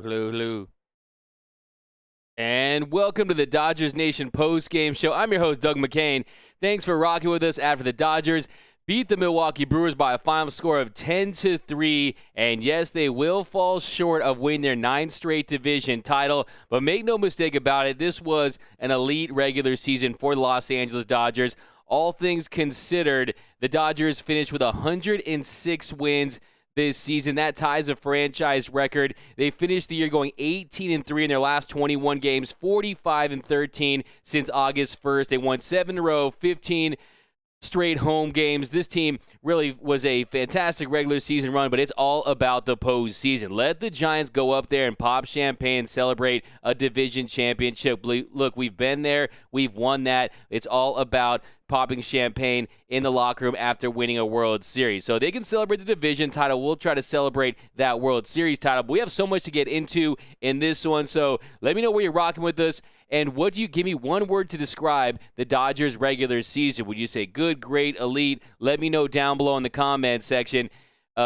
Hello, hello. And welcome to the Dodgers Nation post-game show. I'm your host, Doug McCain. Thanks for rocking with us after the Dodgers beat the Milwaukee Brewers by a final score of 10-3. And yes, they will fall short of winning their 9th straight division title. But make no mistake about it, this was an elite regular season for the Los Angeles Dodgers. All things considered, the Dodgers finished with 106 wins this season. That ties a franchise record. They finished the year going 18-3 in their last 21 games, 45-13 since August 1st. They won 7 in a row, 15 straight home games. This team really was a fantastic regular season run, but it's all about the postseason. Let the Giants go up there and pop champagne and celebrate a division championship. Look, we've been there. We've won that. It's all about popping champagne in the locker room after winning a World Series. So they can celebrate the division title. We'll try to celebrate that World Series title. But we have so much to get into in this one. So let me know where you're rocking with us. And what do you give me one word to describe the Dodgers regular season? Would you say good, great, elite? Let me know down below in the comment section.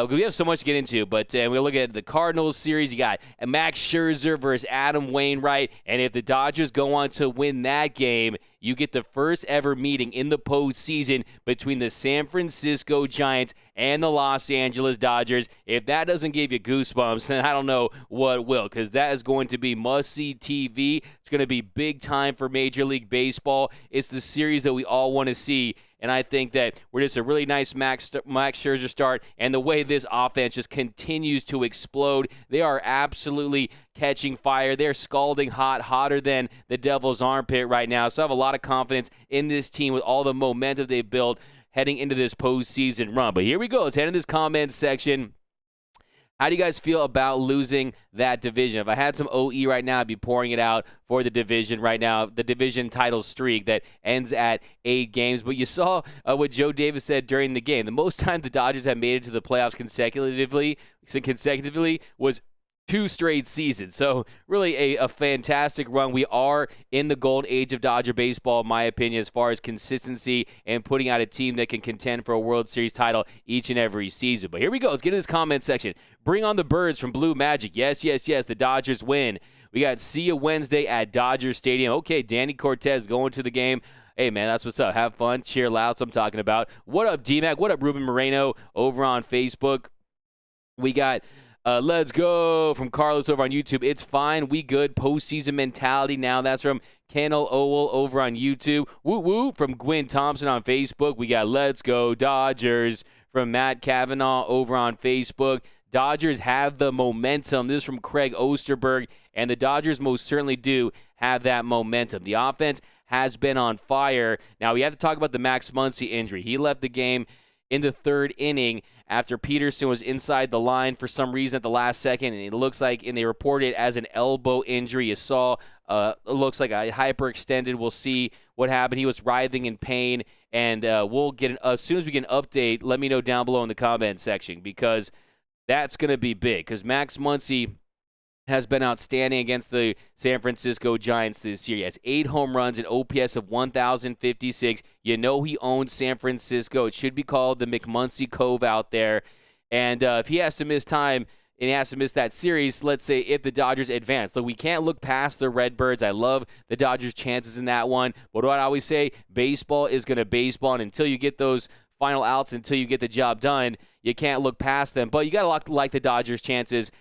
We have so much to get into, but we'll look at the Cardinals series. You got Max Scherzer versus Adam Wainwright, and if the Dodgers go on to win that game, you get the first ever meeting in the postseason between the San Francisco Giants and the Los Angeles Dodgers. If that doesn't give you goosebumps, then I don't know what will, because that is going to be must-see TV. It's going to be big time for Major League Baseball. It's the series that we all want to see. And I think that we're just a really nice Max Scherzer start, and the way this offense just continues to explode. They are absolutely catching fire. They're scalding hot, hotter than the devil's armpit right now. So I have a lot of confidence in this team with all the momentum they've built heading into this postseason run. But here we go. Let's head into this comment section. How do you guys feel about losing that division? If I had some OE right now, I'd be pouring it out for the division right now, the division title streak that ends at 8 games. But you saw what Joe Davis said during the game. The most time the Dodgers have made it to the playoffs consecutively was 2 straight seasons. So really a fantastic run. We are in the golden age of Dodger baseball, in my opinion, as far as consistency and putting out a team that can contend for a World Series title each and every season. But here we go. Let's get into this comment section. Bring on the birds from Blue Magic. Yes, yes, yes. The Dodgers win. We got see you Wednesday at Dodger Stadium. Okay, Danny Cortez going to the game. Hey, man, that's what's up. Have fun. Cheer loud. That's what I'm talking about. What up, D-Mac? What up, Ruben Moreno over on Facebook? We got let's go from Carlos over on YouTube. It's fine. We good. Postseason mentality now. That's from Kennel Owell over on YouTube. Woo woo from Gwen Thompson on Facebook. We got let's go Dodgers from Matt Kavanaugh over on Facebook. Dodgers have the momentum. This is from Craig Osterberg. And the Dodgers most certainly do have that momentum. The offense has been on fire. Now, we have to talk about the Max Muncy injury. He left the game in the 3rd inning after Peterson was inside the line for some reason at the last second, and it looks like, and they reported it as an elbow injury. You saw, it looks like a hyperextended. We'll see what happened. He was writhing in pain, and we'll get as soon as we get an update, let me know down below in the comment section, because that's going to be big, because Max Muncy has been outstanding against the San Francisco Giants this year. He has 8 home runs, an OPS of 1,056. You know he owns San Francisco. It should be called the McMuncy Cove out there. And if he has to miss time and he has to miss that series, let's say if the Dodgers advance. So we can't look past the Redbirds. I love the Dodgers' chances in that one. But what I always say, baseball is going to baseball. And until you get those final outs, until you get the job done, you can't look past them. But you got to like the Dodgers' chances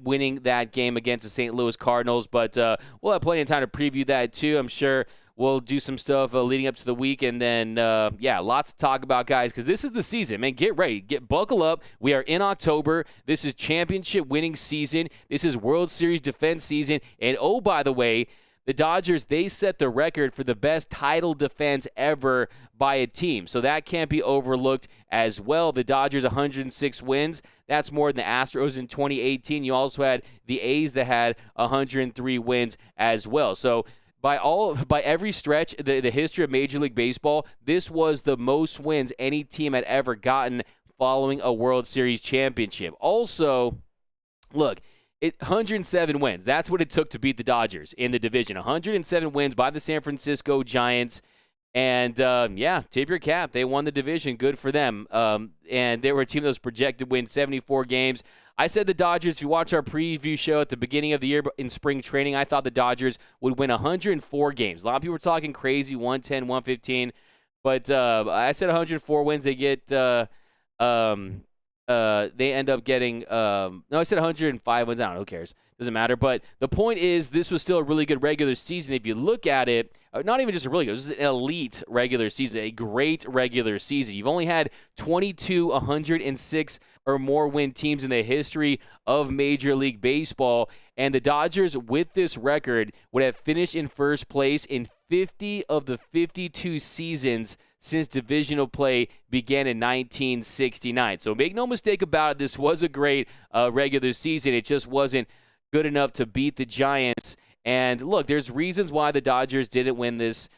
winning that game against the St. Louis Cardinals. But we'll have plenty of time to preview that too. I'm sure we'll do some stuff leading up to the week. And then, lots to talk about, guys, because this is the season. Man, get ready. Buckle up. We are in October. This is championship winning season. This is World Series defense season. And, oh, by the way, the Dodgers, they set the record for the best title defense ever by a team. So that can't be overlooked as well. The Dodgers, 106 wins. That's more than the Astros in 2018. You also had the A's that had 103 wins as well. So by every stretch, the history of Major League Baseball, this was the most wins any team had ever gotten following a World Series championship. Also, look, 107 wins. That's what it took to beat the Dodgers in the division. 107 wins by the San Francisco Giants. And, tip your cap. They won the division. Good for them. And they were a team that was projected to win 74 games. I said the Dodgers, if you watch our preview show at the beginning of the year in spring training, I thought the Dodgers would win 104 games. A lot of people were talking crazy, 110, 115. But I said 104 wins. They get they end up getting no, I said 105 wins. I don't know, who cares? Doesn't matter. But the point is, this was still a really good regular season. If you look at it, not even just a really good, this is an elite regular season, a great regular season. You've only had 22 106 or more win teams in the history of Major League Baseball. And the Dodgers, with this record, would have finished in first place in 50 of the 52 seasons since divisional play began in 1969. So make no mistake about it, this was a great regular season. It just wasn't good enough to beat the Giants. And look, there's reasons why the Dodgers didn't win this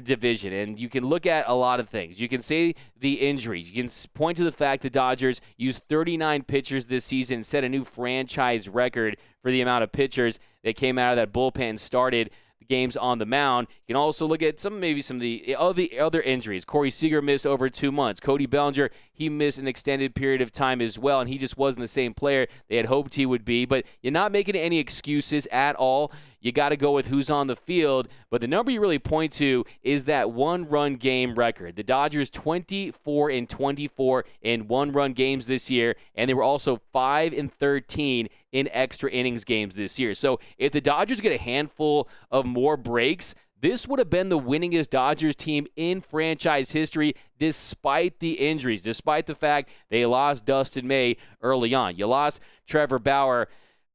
division, and you can look at a lot of things. You can say the injuries. You can point to the fact the Dodgers used 39 pitchers this season and set a new franchise record for the amount of pitchers that came out of that bullpen and started the games on the mound. You can also look at maybe some of the other injuries. Corey Seeger missed over 2 months. Cody Bellinger, he missed an extended period of time as well, and he just wasn't the same player they had hoped he would be. But you're not making any excuses at all. You got to go with who's on the field. But the number you really point to is that one-run game record. The Dodgers 24-24 in one-run games this year, and they were also 5-13 in extra innings games this year. So if the Dodgers get a handful of more breaks, this would have been the winningest Dodgers team in franchise history despite the injuries, despite the fact they lost Dustin May early on. You lost Trevor Bauer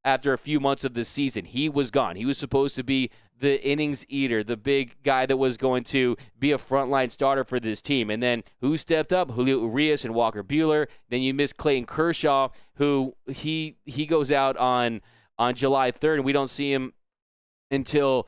after a few months of the season. He was gone. He was supposed to be the innings eater, the big guy that was going to be a frontline starter for this team. And then who stepped up? Julio Urias and Walker Buehler. Then you miss Clayton Kershaw, who he goes out on July 3rd, and we don't see him until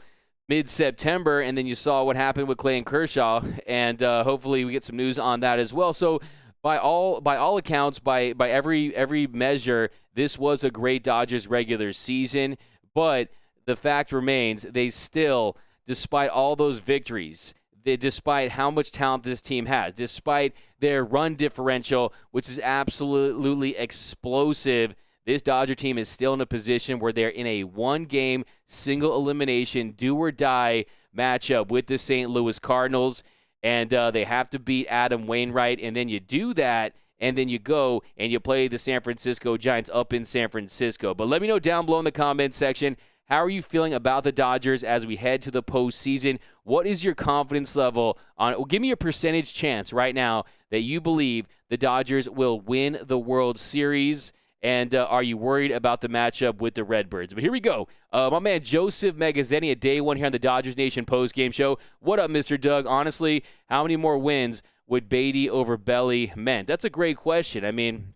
mid-September. And then you saw what happened with Clayton Kershaw, and hopefully we get some news on that as well. So by all accounts, by every measure, this was a great Dodgers regular season. But the fact remains, they still, despite all those victories, despite how much talent this team has, despite their run differential, which is absolutely explosive, this Dodger team is still in a position where they're in a one-game, single elimination, do-or-die matchup with the St. Louis Cardinals. And they have to beat Adam Wainwright, and then you do that, and then you go and you play the San Francisco Giants up in San Francisco. But let me know down below in the comment section, how are you feeling about the Dodgers as we head to the postseason? What is your confidence level on? Well, give me a percentage chance right now that you believe the Dodgers will win the World Series. And are you worried about the matchup with the Redbirds? But here we go. My man Joseph Magazzini at Day One here on the Dodgers Nation postgame show. What up, Mr. Doug? Honestly, how many more wins would Beatty over Belly meant? That's a great question. I mean,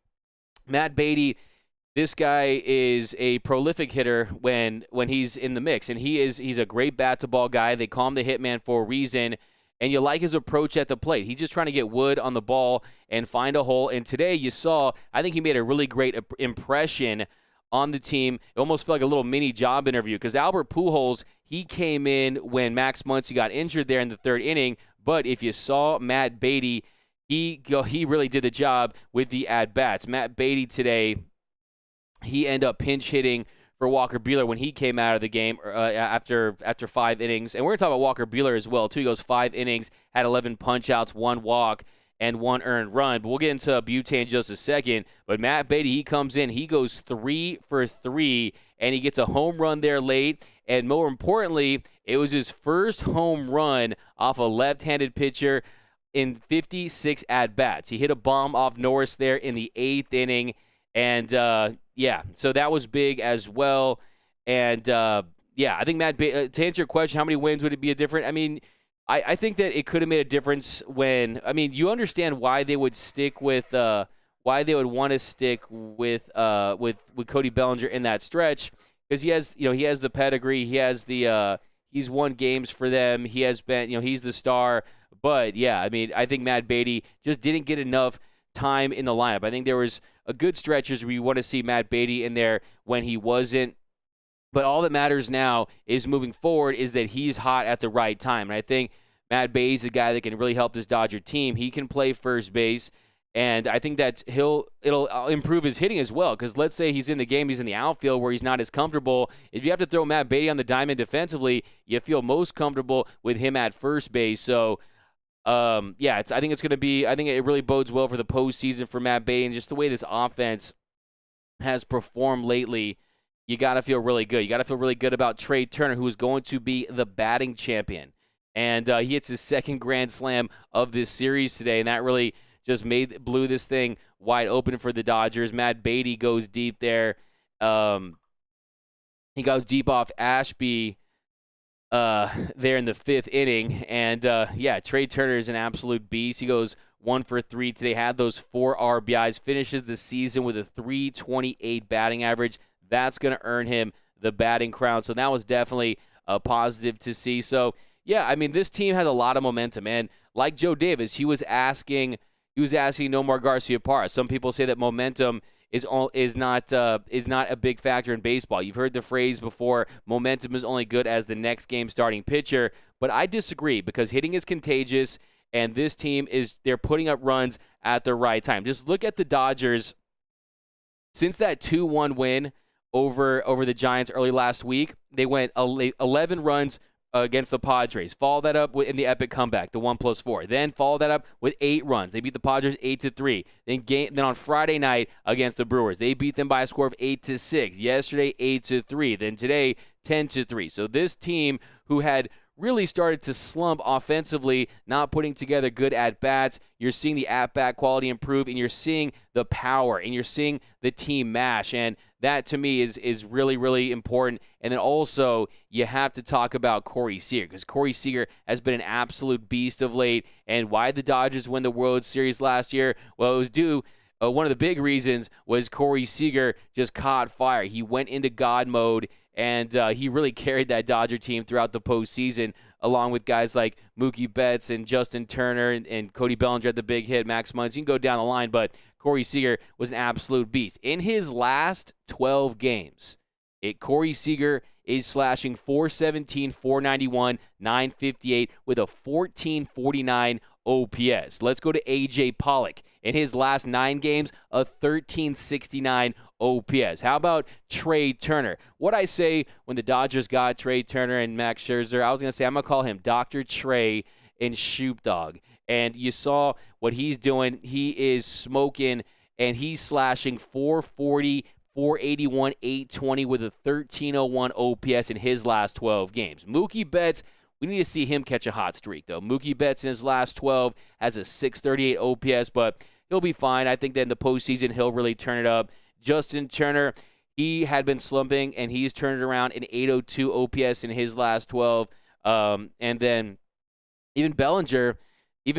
Matt Beatty, this guy is a prolific hitter when he's in the mix, and he's a great bat-to-ball guy. They call him the hitman for a reason. And you like his approach at the plate. He's just trying to get wood on the ball and find a hole. And today you saw, I think he made a really great impression on the team. It almost felt like a little mini job interview because Albert Pujols, he came in when Max Muncy got injured there in the third inning. But if you saw Matt Beatty, he really did the job with the at-bats. Matt Beatty today, he ended up pinch hitting for Walker Buehler when he came out of the game after 5 innings. And we're going to talk about Walker Buehler as well, too. He goes 5 innings, had 11 punch-outs, 1 walk, and 1 earned run. But we'll get into Butte in just a second. But Matt Beatty, he comes in. He goes 3 for 3, and he gets a home run there late. And more importantly, it was his first home run off a left-handed pitcher in 56 at-bats. He hit a bomb off Norris there in the 8th inning. And, so that was big as well. And, I think, Matt, to answer your question, how many wins would it be a different? I mean, I think that it could have made a difference you understand why they would stick with, why they would want to stick with Cody Bellinger in that stretch, because he has the pedigree, he has he's won games for them, he has been, he's the star. But, I think Matt Beatty just didn't get enough time in the lineup. I think there was a good stretches where you want to see Matt Beatty in there when he wasn't. But all that matters now is moving forward is that he's hot at the right time. And I think Matt Beatty's a guy that can really help this Dodger team. He can play first base, And I think that it'll improve his hitting as well, because let's say he's in the game, he's in the outfield where he's not as comfortable. If you have to throw Matt Beatty on the diamond defensively, you feel most comfortable with him at first base. So, I think it really bodes well for the postseason for Matt Beatty, and just the way this offense has performed lately. You got to feel really good. You got to feel really good about Trey Turner, who is going to be the batting champion. And he hits his second grand slam of this series today, and that really just blew this thing wide open for the Dodgers. Matt Beatty goes deep there. He goes deep off Ashby there in the fifth inning. And, Trey Turner is an absolute beast. He goes 1 for 3 today, had those 4 RBIs, finishes the season with a .328 batting average. That's going to earn him the batting crown. So that was definitely a positive to see. So, this team has a lot of momentum. And like Joe Davis, he was asking Nomar Garciaparra. Some people say that momentum is not a big factor in baseball. You've heard the phrase before, momentum is only good as the next game starting pitcher. But I disagree, because hitting is contagious, and this team they're putting up runs at the right time. Just look at the Dodgers. Since that 2-1 win over the Giants early last week, they went 11 runs against the Padres. Follow that up in the epic comeback, the 1+4. Then follow that up with 8 runs. They beat the Padres 8-3. Then on Friday night against the Brewers, they beat them by a score of 8-6. Yesterday 8-3. Then today 10-3. So this team, who had really started to slump offensively, not putting together good at-bats, you're seeing the at-bat quality improve, and you're seeing the power, and you're seeing the team mash, and that to me is really, really important. And then also, you have to talk about Corey Seager, because Corey Seager has been an absolute beast of late. And why did the Dodgers win the World Series last year? Well, it was due one of the big reasons was Corey Seager just caught fire. He went into God mode, and he really carried that Dodger team throughout the postseason, along with guys like Mookie Betts and Justin Turner and Cody Bellinger at the big hit, Max Muncy. You can go down the line, but Corey Seager was an absolute beast. In his last 12 games, Corey Seager is slashing .417, .491, .958 with a .1449 OPS. Let's go to A.J. Pollock. In his last 9 games, a .1369 OPS. How about Trey Turner? What I say when the Dodgers got Trey Turner and Max Scherzer, I was going to say I'm going to call him Dr. Trey and Shoop Dog. And you saw what he's doing. He is smoking, and he's slashing .440, .481, .820 with a .1301 OPS in his last 12 games. Mookie Betts, we need to see him catch a hot streak, though. Mookie Betts in his last 12 has a .638 OPS, but he'll be fine. I think that in the postseason, he'll really turn it up. Justin Turner, he had been slumping, and he's turned it around, an .802 OPS in his last 12. And then even Bellinger, he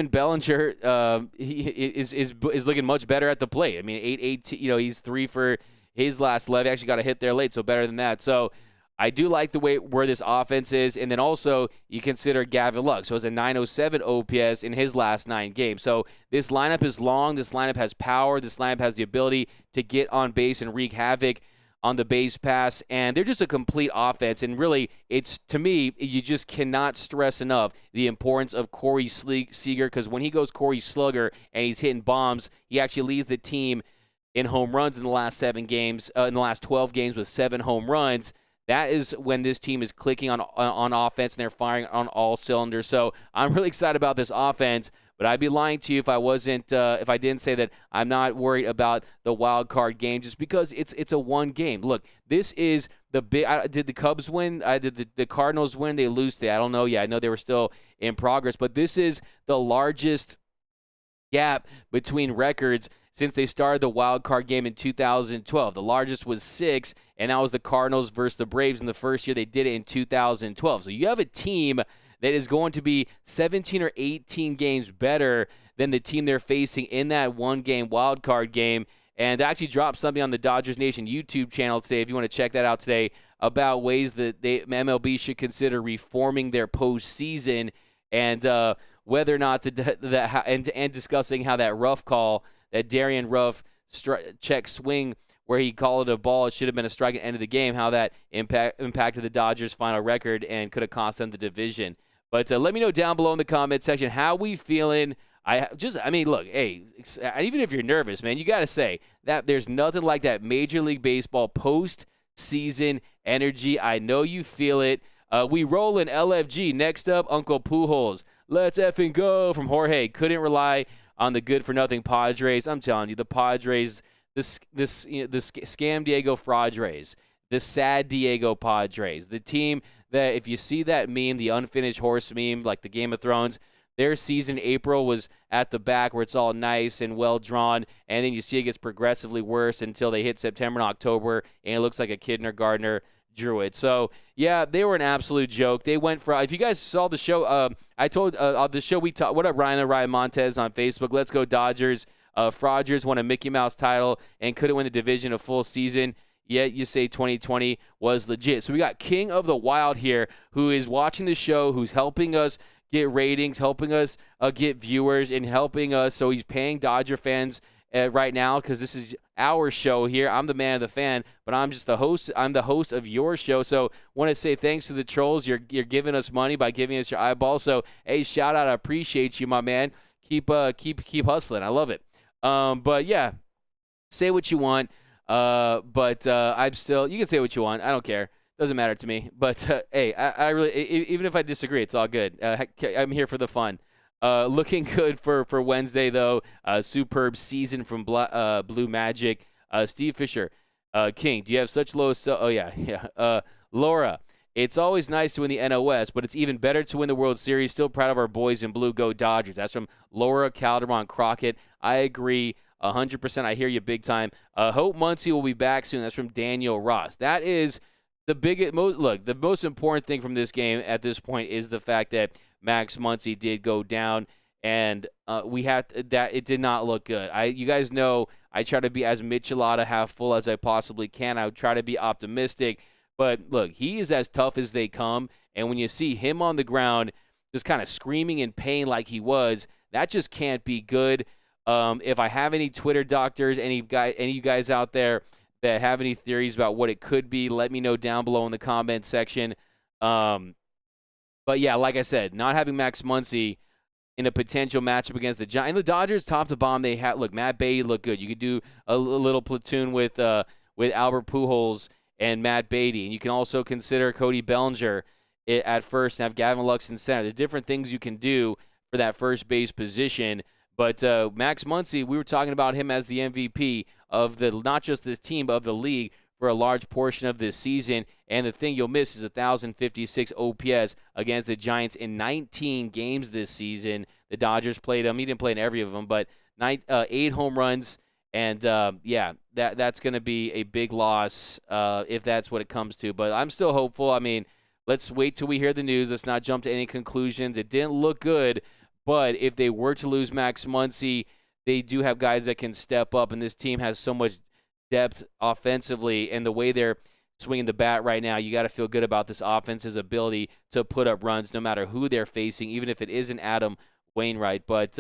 is looking much better at the plate. I mean, 8-8, he's 3 for his last 11. Actually got a hit there late, so better than that. So I do like the way where this offense is. And then also you consider Gavin Lux. So it's a .907 OPS in his last 9 games. So this lineup is long. This lineup has power. This lineup has the ability to get on base and wreak havoc on the base pass. And they're just a complete offense. And really, to me, you just cannot stress enough the importance of Corey Seager, because when he goes Corey Slugger and he's hitting bombs, he actually leads the team in home runs in the last 7 games, in the last 12 games with 7 home runs. That is when this team is clicking on offense and they're firing on all cylinders. So I'm really excited about this offense, but I'd be lying to you if I didn't say that I'm not worried about the wild card game, just because it's a one game. Look, this is the big. Did the Cubs win? Did the Cardinals win? They lose today. I don't know. Yeah, I know they were still in progress, but this is the largest gap between records since they started the wild card game in 2012. The largest was 6, and that was the Cardinals versus the Braves in the first year they did it in 2012. So you have a team that is going to be 17 or 18 games better than the team they're facing in that one-game wild card game. And I actually dropped something on the Dodgers Nation YouTube channel today, if you want to check that out today, about ways that MLB should consider reforming their postseason, and whether or not and discussing how that rough call, that Darian Ruff check swing where he called it a ball, it should have been a strike at the end of the game, how that impacted the Dodgers' final record and could have cost them the division. But let me know down below in the comment section, how we feeling I mean, look, hey, even if you're nervous, man, you got to say that there's nothing like that Major League Baseball postseason energy. I know you feel it. We roll in LFG. Next up, Uncle Pujols. Let's effing go from Jorge. Couldn't rely on the good-for-nothing Padres. I'm telling you, the Padres, the scam Diego Padres, the sad Diego Padres, the team that if you see that meme, the unfinished horse meme, like the Game of Thrones, their season April was at the back where it's all nice and well drawn, and then you see it gets progressively worse until they hit September and October, and it looks like a kindergartner drew it. So, yeah, they were an absolute joke. They went for, if you guys saw the show, I told on the show we talked, what up, Ryan Montez on Facebook, let's go Dodgers. Frogers won a Mickey Mouse title and couldn't win the division a full season. Yet you say 2020 was legit. So we got King of the Wild here who is watching the show, who's helping us get ratings, helping us get viewers, and helping us. So he's paying Dodger fans right now because this is our show here. I'm the man of the fan, but I'm just the host. I'm the host of your show. So want to say thanks to the trolls. You're giving us money by giving us your eyeball. So hey, shout out. I appreciate you, my man. Keep hustling. I love it. But yeah, say what you want. But I'm still. You can say what you want. I don't care. Doesn't matter to me. But hey, I really, even if I disagree, it's all good. I'm here for the fun. Looking good for Wednesday though. Superb season from Blue Magic. Steve Fisher, King. Do you have such low? Oh yeah. Laura. It's always nice to win the NOS, but it's even better to win the World Series. Still proud of our boys in blue. Go Dodgers. That's from Laura Calderon Crockett. I agree 100%. I hear you big time. Hope Muncy will be back soon. That's from Daniel Ross. That is the biggest. The most important thing from this game at this point is the fact that Max Muncy did go down, and it did not look good. You guys know I try to be as Michelada half full as I possibly can. I would try to be optimistic. But, look, he is as tough as they come, and when you see him on the ground just kind of screaming in pain like he was, that just can't be good. If I have any Twitter doctors, any of you guys out there that have any theories about what it could be, let me know down below in the comment section. But, yeah, like I said, not having Max Muncy in a potential matchup against the Giants. And the Dodgers, top to bottom, they had, look, Matt Beatty looked good. You could do a little platoon with Albert Pujols and Matt Beatty. And you can also consider Cody Bellinger at first and have Gavin Lux in center. There's different things you can do for that first base position. But Max Muncy, we were talking about him as the MVP of not just this team, but of the league for a large portion of this season. And the thing you'll miss is 1,056 OPS against the Giants in 19 games this season. The Dodgers played him. He didn't play in every of them, but 8 home runs. And, that's going to be a big loss if that's what it comes to. But I'm still hopeful. I mean, let's wait till we hear the news. Let's not jump to any conclusions. It didn't look good. But if they were to lose Max Muncy, they do have guys that can step up. And this team has so much depth offensively. And the way they're swinging the bat right now, you got to feel good about this offense's ability to put up runs no matter who they're facing, even if it isn't Adam Wainwright. But,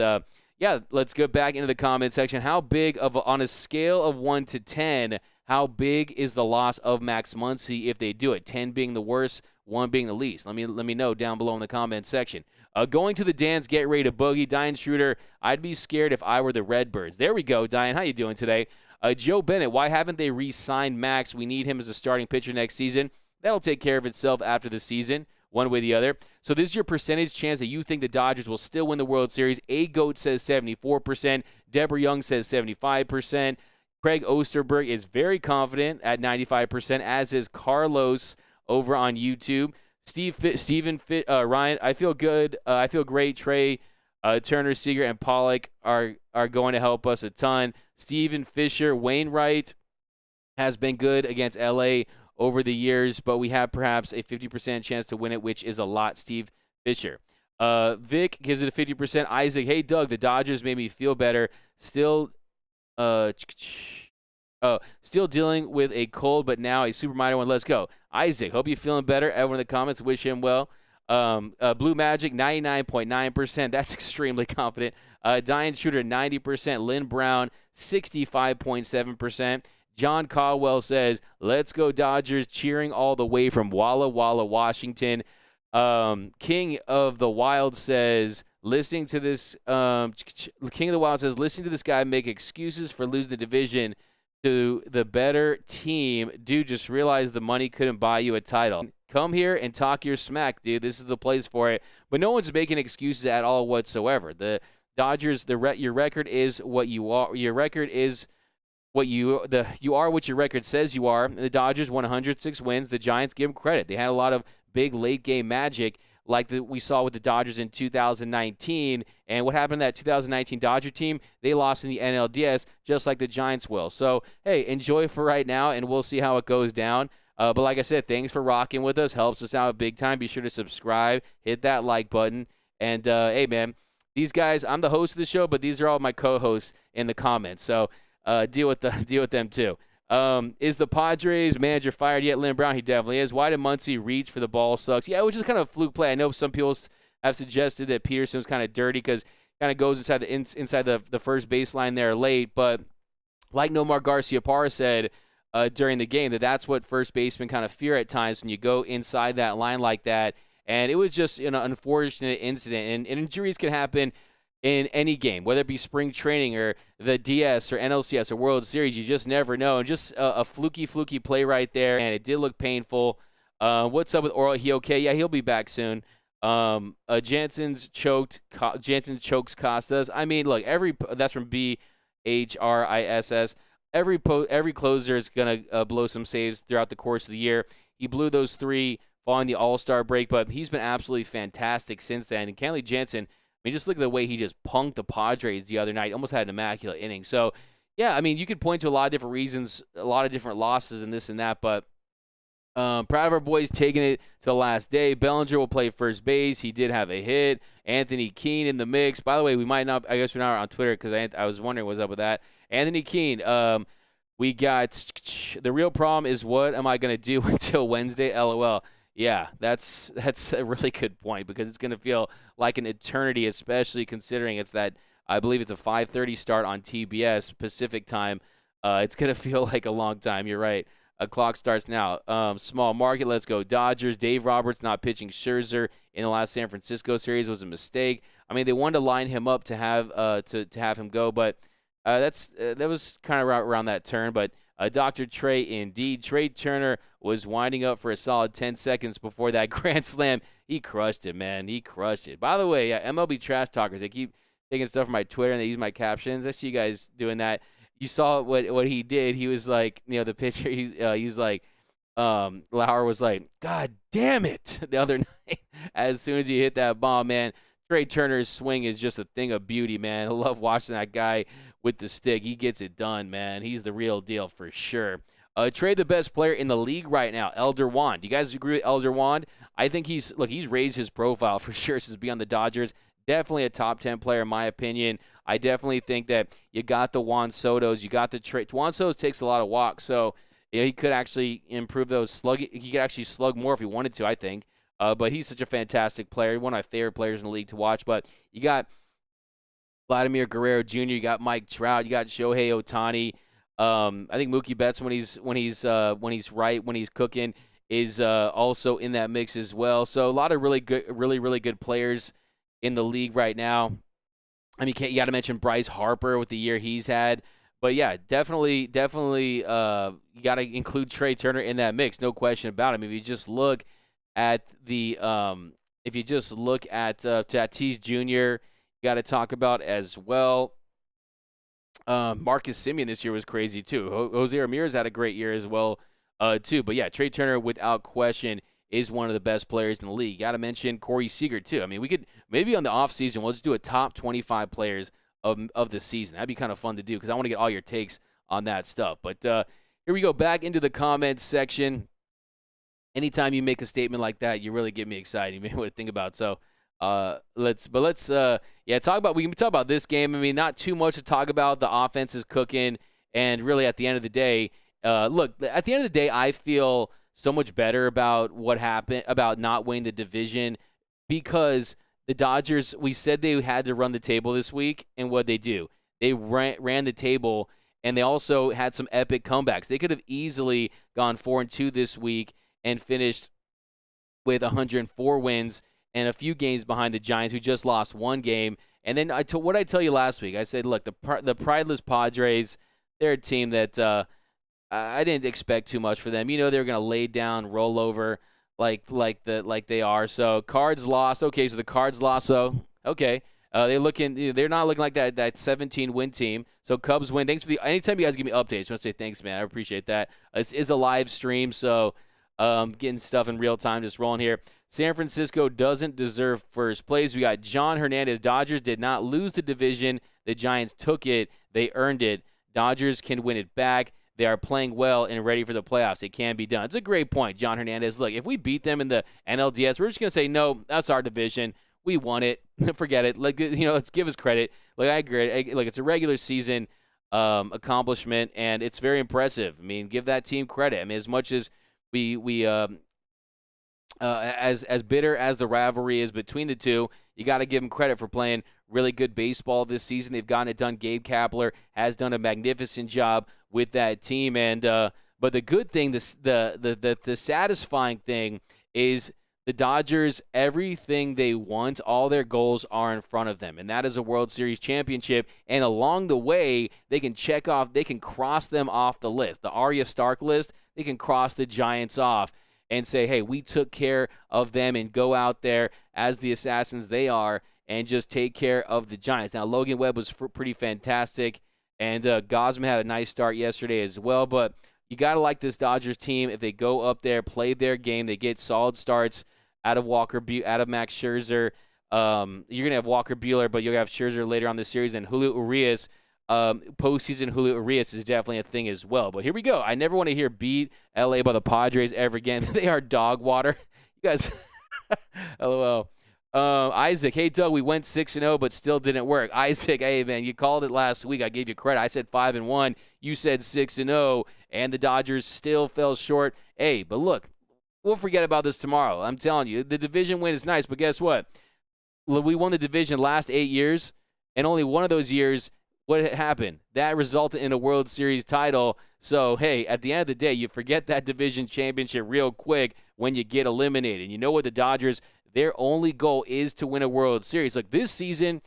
yeah, let's go back into the comment section. How big on a scale of 1 to 10, how big is the loss of Max Muncy if they do it? 10 being the worst, 1 being the least. Let me know down below in the comment section. Going to the dance, get ready to boogie. Diane Schroeder, I'd be scared if I were the Redbirds. There we go, Diane. How you doing today? Joe Bennett, why haven't they re-signed Max? We need him as a starting pitcher next season. That'll take care of itself after the season, one way or the other. So this is your percentage chance that you think the Dodgers will still win the World Series. A-Goat says 74%. Deborah Young says 75%. Craig Osterberg is very confident at 95%, as is Carlos over on YouTube. Ryan, I feel good. I feel great. Trey, Turner, Seeger, and Pollock are going to help us a ton. Steven Fisher, Wainwright has been good against LA over the years, but we have perhaps a 50% chance to win it, which is a lot. Steve Fisher. Vic gives it a 50%. Isaac, hey Doug, the Dodgers made me feel better. Still dealing with a cold, but now a super minor one. Let's go. Isaac, hope you're feeling better. Everyone in the comments, wish him well. Blue Magic, 99.9%. That's extremely confident. Diane Shooter, 90%. Lynn Brown, 65.7%. John Caldwell says, let's go Dodgers, cheering all the way from Walla Walla, Washington. King of the Wild says, listening to this, King of the Wild says, listening to this guy make excuses for losing the division to the better team. Dude, just realize the money couldn't buy you a title. Come here and talk your smack, dude. This is the place for it. But no one's making excuses at all whatsoever. The Dodgers, your record is what you are. Your record is what you are what your record says you are. The Dodgers won 106 wins. The Giants, give them credit. They had a lot of big late game magic like we saw with the Dodgers in 2019. And what happened to that 2019 Dodger team? They lost in the NLDS just like the Giants will. So, hey, enjoy for right now, and we'll see how it goes down. But like I said, thanks for rocking with us. Helps us out big time. Be sure to subscribe, hit that like button. And, hey, man, these guys, I'm the host of the show, but these are all my co-hosts in the comments. So deal with them too. Is the Padres manager fired yet? Lynn Brown, he definitely is. Why did Muncy reach for the ball? Sucks. Yeah, it was just kind of a fluke play. I know some people have suggested that Peterson was kind of dirty because kind of goes inside the first baseline there late. But like Nomar Garciaparra said during the game, that's what first basemen kind of fear at times when you go inside that line like that. And it was just an unfortunate incident. And injuries can happen in any game, whether it be spring training or the DS or NLCS or World Series. You just never know. And just a fluky play right there, and it did look painful. What's up with Oral? He okay? Yeah, he'll be back soon. Jansen chokes Costas. I mean, look, that's from BHRISS. Every closer is gonna blow some saves throughout the course of the year. He blew those 3 following the All-Star break, but he's been absolutely fantastic since then. And Kenley Jansen, I mean, just look at the way he just punked the Padres the other night. Almost had an immaculate inning. So, yeah, I mean, you could point to a lot of different reasons, a lot of different losses and this and that, but proud of our boys taking it to the last day. Bellinger will play first base. He did have a hit. Anthony Keene in the mix. By the way, we might not – I guess we're not on Twitter because I was wondering what's up with that. Anthony Keene, we got – the real problem is what am I going to do until Wednesday? LOL. Yeah, that's a really good point because it's going to feel like an eternity, especially considering it's that I believe it's a 5:30 start on TBS Pacific time. It's going to feel like a long time. You're right. A clock starts now. Small market. Let's go Dodgers. Dave Roberts not pitching Scherzer in the last San Francisco series was a mistake. I mean, they wanted to line him up to have him go, but that was kind of around that turn. But Dr. Trey, indeed. Trey Turner was winding up for a solid 10 seconds before that grand slam. He crushed it, man. He crushed it. By the way, MLB Trash Talkers, they keep taking stuff from my Twitter and they use my captions. I see you guys doing that. You saw what he did. He was like, the pitcher, he was like, Lauer was like, God damn it, the other night. As soon as he hit that bomb, man, Trey Turner's swing is just a thing of beauty, man. I love watching that guy with the stick. He gets it done, man. He's the real deal for sure. Trey, the best player in the league right now, Elder Wand. Do you guys agree with Elder Wand? I think he's raised his profile for sure since being on the Dodgers. Definitely a top 10 player in my opinion. I definitely think that you got the Juan Sotos, you got the Trey. Juan Soto takes a lot of walks, so he could actually improve those slug. He could actually slug more if he wanted to, I think. But he's such a fantastic player, one of my favorite players in the league to watch. But you got Vladimir Guerrero Jr., you got Mike Trout, you got Shohei Ohtani. I think Mookie Betts, when he's cooking, is also in that mix as well. So a lot of really good players in the league right now. I mean, you got to mention Bryce Harper with the year he's had. But yeah, definitely, you got to include Trey Turner in that mix, no question about him. If you just look at Tatis Jr., you got to talk about as well. Marcus Semien this year was crazy too. Jose Ramirez had a great year as well, too. But yeah, Trey Turner, without question, is one of the best players in the league. Got to mention Corey Seager too. I mean, we could maybe on the off season we'll just do a top 25 players of the season. That'd be kind of fun to do because I want to get all your takes on that stuff. But here we go back into the comments section. Anytime you make a statement like that, you really get me excited. You may want to think about. So let's talk about. We can talk about this game. I mean, not too much to talk about. The offense is cooking, and really at the end of the day, look. At the end of the day, I feel so much better about what happened, about not winning the division, because the Dodgers, we said they had to run the table this week, and what they do? They ran the table, and they also had some epic comebacks. They could have easily gone 4-2 this week and finished with 104 wins and a few games behind the Giants, who just lost one game. And then what I tell you last week, I said, look, the prideless Padres, they're a team that I didn't expect too much for them. You know, they're going to lay down, roll over like they are. So Cards lost. Okay, so the Cards lost. So okay, they're not looking like that 17-win team. So Cubs win. Thanks for anytime you guys give me updates, I want to say thanks, man. I appreciate that. This is a live stream, so getting stuff in real time, just rolling here. San Francisco doesn't deserve first place. We got John Hernandez. Dodgers did not lose the division. The Giants took it. They earned it. Dodgers can win it back. They are playing well and ready for the playoffs. It can be done. It's a great point, John Hernandez. Look, if we beat them in the NLDS, we're just going to say, no, that's our division. We won it. Forget it. Like, let's give us credit. Like, I agree. Like, it's a regular season accomplishment, and it's very impressive. I mean, give that team credit. I mean, as much as as bitter as the rivalry is between the two, you got to give them credit for playing really good baseball this season. They've gotten it done. Gabe Kapler has done a magnificent job with that team, and but the good thing, the satisfying thing is the Dodgers, everything they want, all their goals are in front of them, and that is a World Series championship. And along the way, they can cross them off the list, the Arya Stark list. They can cross the Giants off and say, hey, we took care of them, and go out there as the assassins they are and just take care of the Giants. Now, Logan Webb was pretty fantastic, and Gosman had a nice start yesterday as well. But you got to like this Dodgers team. If they go up there, play their game, they get solid starts out of Max Scherzer. You're going to have Walker Buehler, but you'll have Scherzer later on this series, and Julio Urias. Postseason Julio Urias is definitely a thing as well. But here we go. I never want to hear beat LA by the Padres ever again. They are dog water. You guys, LOL. Isaac, hey, Doug, we went 6-0, but still didn't work. Isaac, hey, man, you called it last week. I gave you credit. I said 5-1. You said 6-0, and the Dodgers still fell short. Hey, but look, we'll forget about this tomorrow. I'm telling you, the division win is nice, but guess what? We won the division last 8 years, and only one of those years, what happened? That resulted in a World Series title. So, hey, at the end of the day, you forget that division championship real quick when you get eliminated. You know what? The Dodgers, their only goal is to win a World Series. Like, this season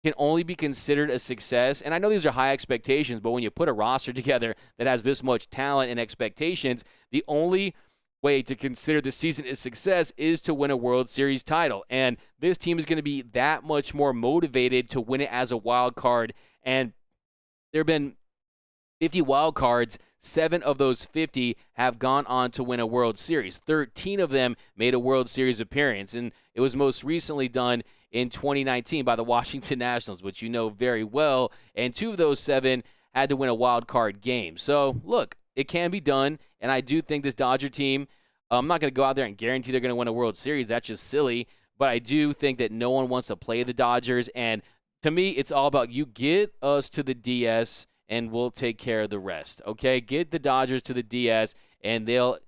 can only be considered a success. And I know these are high expectations, but when you put a roster together that has this much talent and expectations, the only way to consider the season a success is to win a World Series title. And this team is going to be that much more motivated to win it as a wild card. And there have been 50 wild cards. 7 of those 50 have gone on to win a World Series. 13 of them made a World Series appearance, and it was most recently done in 2019 by the Washington Nationals, which you know very well, and 2 of those 7 had to win a wild card game. So, look, it can be done, and I do think this Dodger team, I'm not going to go out there and guarantee they're going to win a World Series. That's just silly, but I do think that no one wants to play the Dodgers, and to me, it's all about you get us to the DS, and we'll take care of the rest. Okay, get the Dodgers to the DS, and they'll.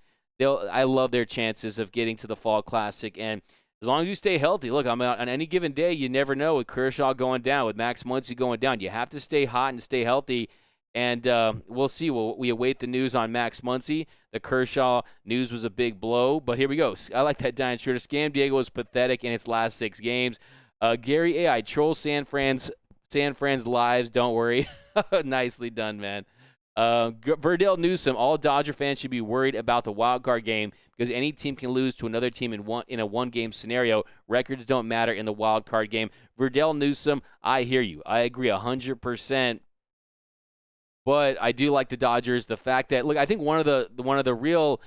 I love their chances of getting to the Fall Classic, and as long as you stay healthy. Look, on any given day, you never know with Kershaw going down, with Max Muncy going down. You have to stay hot and stay healthy, and we'll see. We await the news on Max Muncy. The Kershaw news was a big blow, but here we go. I like that Diane Schroeder. Scam Diego was pathetic in its last 6 games. Gary AI troll San Fran's lives. Don't worry. Nicely done, man. Verdell Newsom. All Dodger fans should be worried about the wild card game because any team can lose to another team in a one-game scenario. Records don't matter in the wild card game. Verdell Newsom. I hear you. I agree 100%. But I do like the Dodgers. The fact that, look, I think one of the real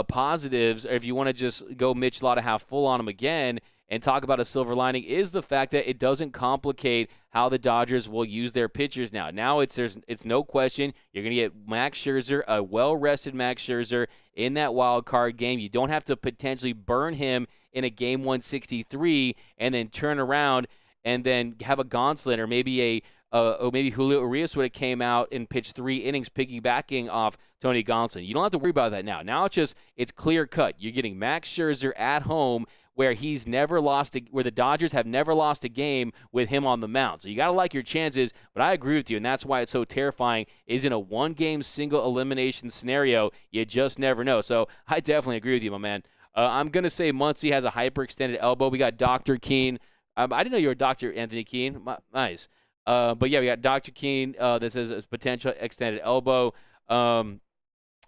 positives, if you want to just go Mitch Law to have full on him again and talk about a silver lining, is the fact that it doesn't complicate how the Dodgers will use their pitchers now. Now it's no question you're going to get Max Scherzer, a well-rested Max Scherzer, in that wild card game. You don't have to potentially burn him in a game 163 and then turn around and then have a gauntlet, or maybe maybe Julio Urias would have came out and pitched 3 innings piggybacking off Tony Gonsolin. You don't have to worry about that now. Now it's clear cut. You're getting Max Scherzer at home, where he's never lost, where the Dodgers have never lost a game with him on the mound. So you got to like your chances, but I agree with you, and that's why it's so terrifying, is in a one-game single elimination scenario, you just never know. So I definitely agree with you, my man. I'm going to say Muncy has a hyperextended elbow. We got Dr. Keene. I didn't know you were Dr. Anthony Keene. Nice. But, yeah, we got Dr. Keene that says a potential extended elbow.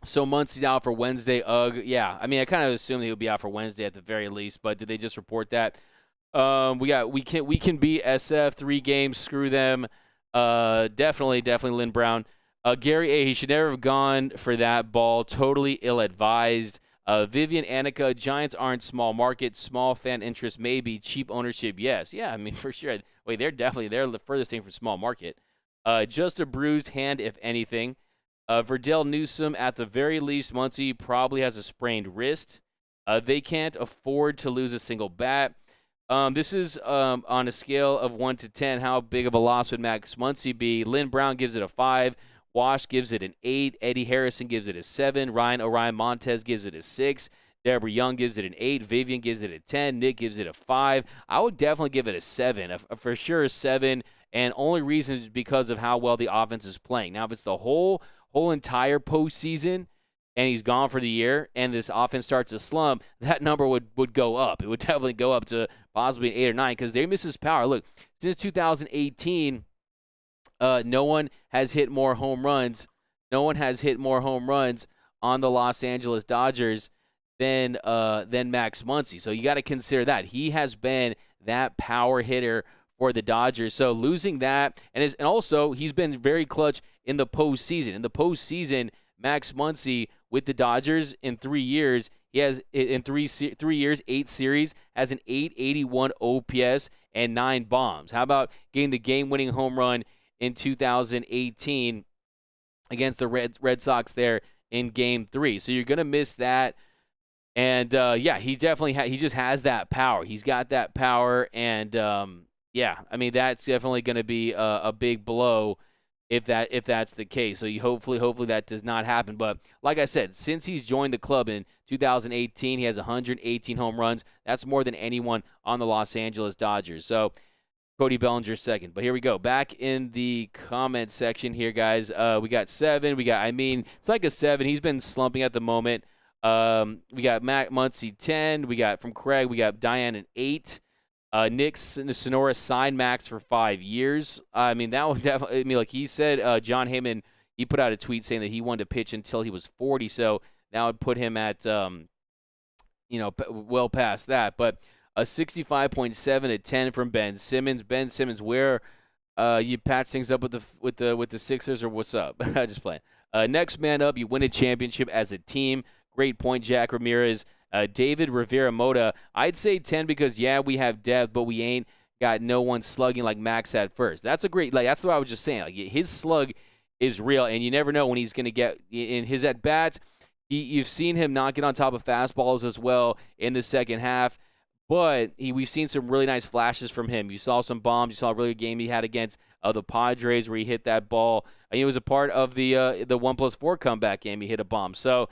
So Muncy's out for Wednesday. Yeah. I mean, I kind of assumed he would be out for Wednesday at the very least, but did they just report that? We can beat SF 3 games. Screw them. Definitely Lynn Brown. Gary A. He should never have gone for that ball. Totally ill-advised. Vivian Anika. Giants aren't small market. Small fan interest maybe. Cheap ownership yes. Yeah, I mean for sure. Wait, they're the furthest thing from small market. Just a bruised hand if anything. Verdell Newsome at the very least. Muncy probably has a sprained wrist. They can't afford to lose a single bat. This is on a scale of 1 to 10. How big of a loss would Max Muncy be? Lynn Brown gives it a 5. Wash gives it an 8. Eddie Harrison gives it a 7. Orion Montez gives it a 6. Deborah Young gives it an 8. Vivian gives it a 10. Nick gives it a 5. I would definitely give it a 7. For sure a 7. And only reason is because of how well the offense is playing. Now, if it's the whole entire postseason and he's gone for the year and this offense starts to slump, that number would go up. It would definitely go up to possibly an 8 or 9 because they miss his power. Look, since 2018, no one has hit more home runs. No one has hit more home runs on the Los Angeles Dodgers than Max Muncy. So you got to consider that. He has been that power hitter for the Dodgers. So losing that, and also he's been very clutch in the postseason. In the postseason, Max Muncy with the Dodgers in 3 years, he has in 3 years, 8 series, has an 881 OPS and 9 bombs. How about getting the game-winning home run in 2018 against the Red Sox there in Game 3? So you're going to miss that. And, yeah, he definitely he just has that power. He's got that power, and, yeah, I mean, that's definitely going to be a big blow if that's the case. So you hopefully that does not happen. But like I said, since he's joined the club in 2018, he has 118 home runs. That's more than anyone on the Los Angeles Dodgers. So Cody Bellinger second. But here we go. Back in the comment section here, guys. We got 7. It's like a 7. He's been slumping at the moment. We got Matt Muncy 10. We got from Craig. We got Diane an 8. Nick Sonora signed Max for 5 years. I mean, that would definitely. I mean, like he said, John Heyman, he put out a tweet saying that he wanted to pitch until he was 40. So that would put him at, well past that. But a 65.7 at 10 from Ben Simmons. Ben Simmons, where you patch things up with the Sixers, or what's up? Just playing. Next man up, you win a championship as a team. Great point, Jack Ramirez. David Rivera Mota, I'd say 10 because, yeah, we have depth, but we ain't got no one slugging like Max had first. That's a great, that's what I was just saying. Like, his slug is real, and you never know when he's going to get in his at-bats. You've seen him not get on top of fastballs as well in the second half, but we've seen some really nice flashes from him. You saw some bombs. You saw a really good game he had against the Padres where he hit that ball. It was a part of the 1+4 comeback game. He hit a bomb. So,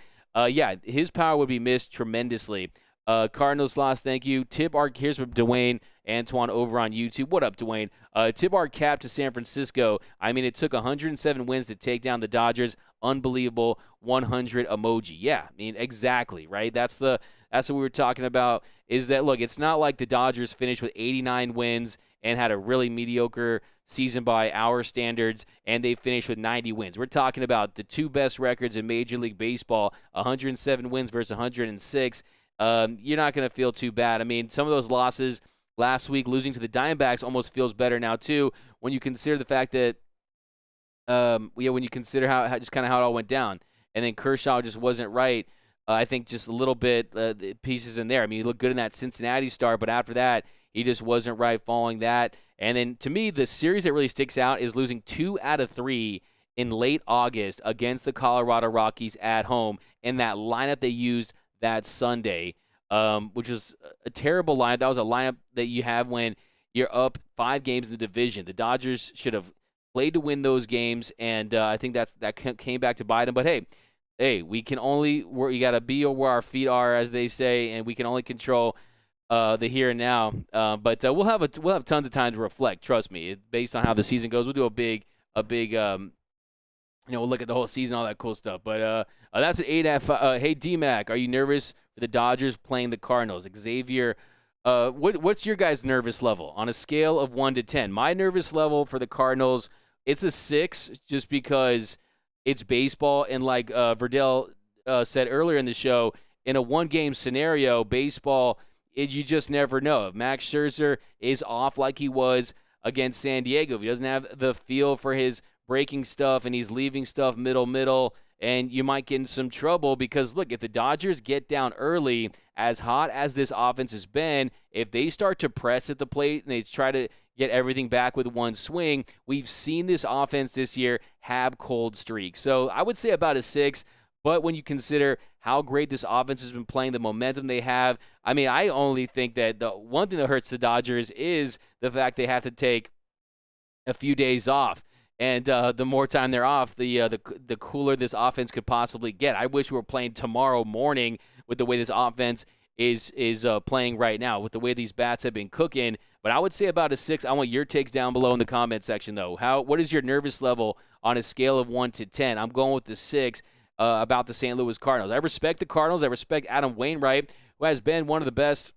yeah, his power would be missed tremendously. Cardinals lost, thank you. Tip our, here's from Dwayne Antoine over on YouTube. What up, Dwayne? Tip our cap to San Francisco. I mean, it took 107 wins to take down the Dodgers. Unbelievable 100 emoji. Yeah, I mean, exactly, right? That's what we were talking about, is that, look, it's not like the Dodgers finished with 89 wins and had a really mediocre season by our standards, and they finished with 90 wins. We're talking about the 2 best records in Major League Baseball, 107 wins versus 106. You're not going to feel too bad. I mean, some of those losses last week, losing to the Diamondbacks, almost feels better now, too, when you consider the fact that, when you consider how just kind of how it all went down. And then Kershaw just wasn't right. I think just a little bit pieces in there. I mean, he looked good in that Cincinnati start, but after that, he just wasn't right following that. And then, to me, the series that really sticks out is losing 2 out of 3 in late August against the Colorado Rockies at home in that lineup they used that Sunday, which was a terrible lineup. That was a lineup that you have when you're up 5 games in the division. The Dodgers should have played to win those games, and I think that came back to bite them. But, hey, we can only – you got to be where our feet are, as they say, and we can only control – the here and now, but we'll have tons of time to reflect. Trust me, based on how the season goes, we'll do a big we'll look at the whole season, all that cool stuff. But that's an 8.5. Hey, D-Mac, are you nervous for the Dodgers playing the Cardinals? Xavier, what's your guys' nervous level on a scale of 1 to 10? My nervous level for the Cardinals, it's a 6 just because it's baseball. And like Verdell said earlier in the show, in a one-game scenario, baseball, you just never know. If Max Scherzer is off like he was against San Diego, if he doesn't have the feel for his breaking stuff and he's leaving stuff middle, and you might get in some trouble because, look, if the Dodgers get down early, as hot as this offense has been, if they start to press at the plate and they try to get everything back with one swing, we've seen this offense this year have cold streaks. So I would say about a 6. But when you consider how great this offense has been playing, the momentum they have, I mean, I only think that the one thing that hurts the Dodgers is the fact they have to take a few days off. And the more time they're off, the cooler this offense could possibly get. I wish we were playing tomorrow morning with the way this offense is playing right now, with the way these bats have been cooking. But I would say about a 6. I want your takes down below in the comment section, though. What is your nervous level on a scale of 1 to 10? I'm going with the 6. About the St. Louis Cardinals. I respect the Cardinals. I respect Adam Wainwright, who has been one of the best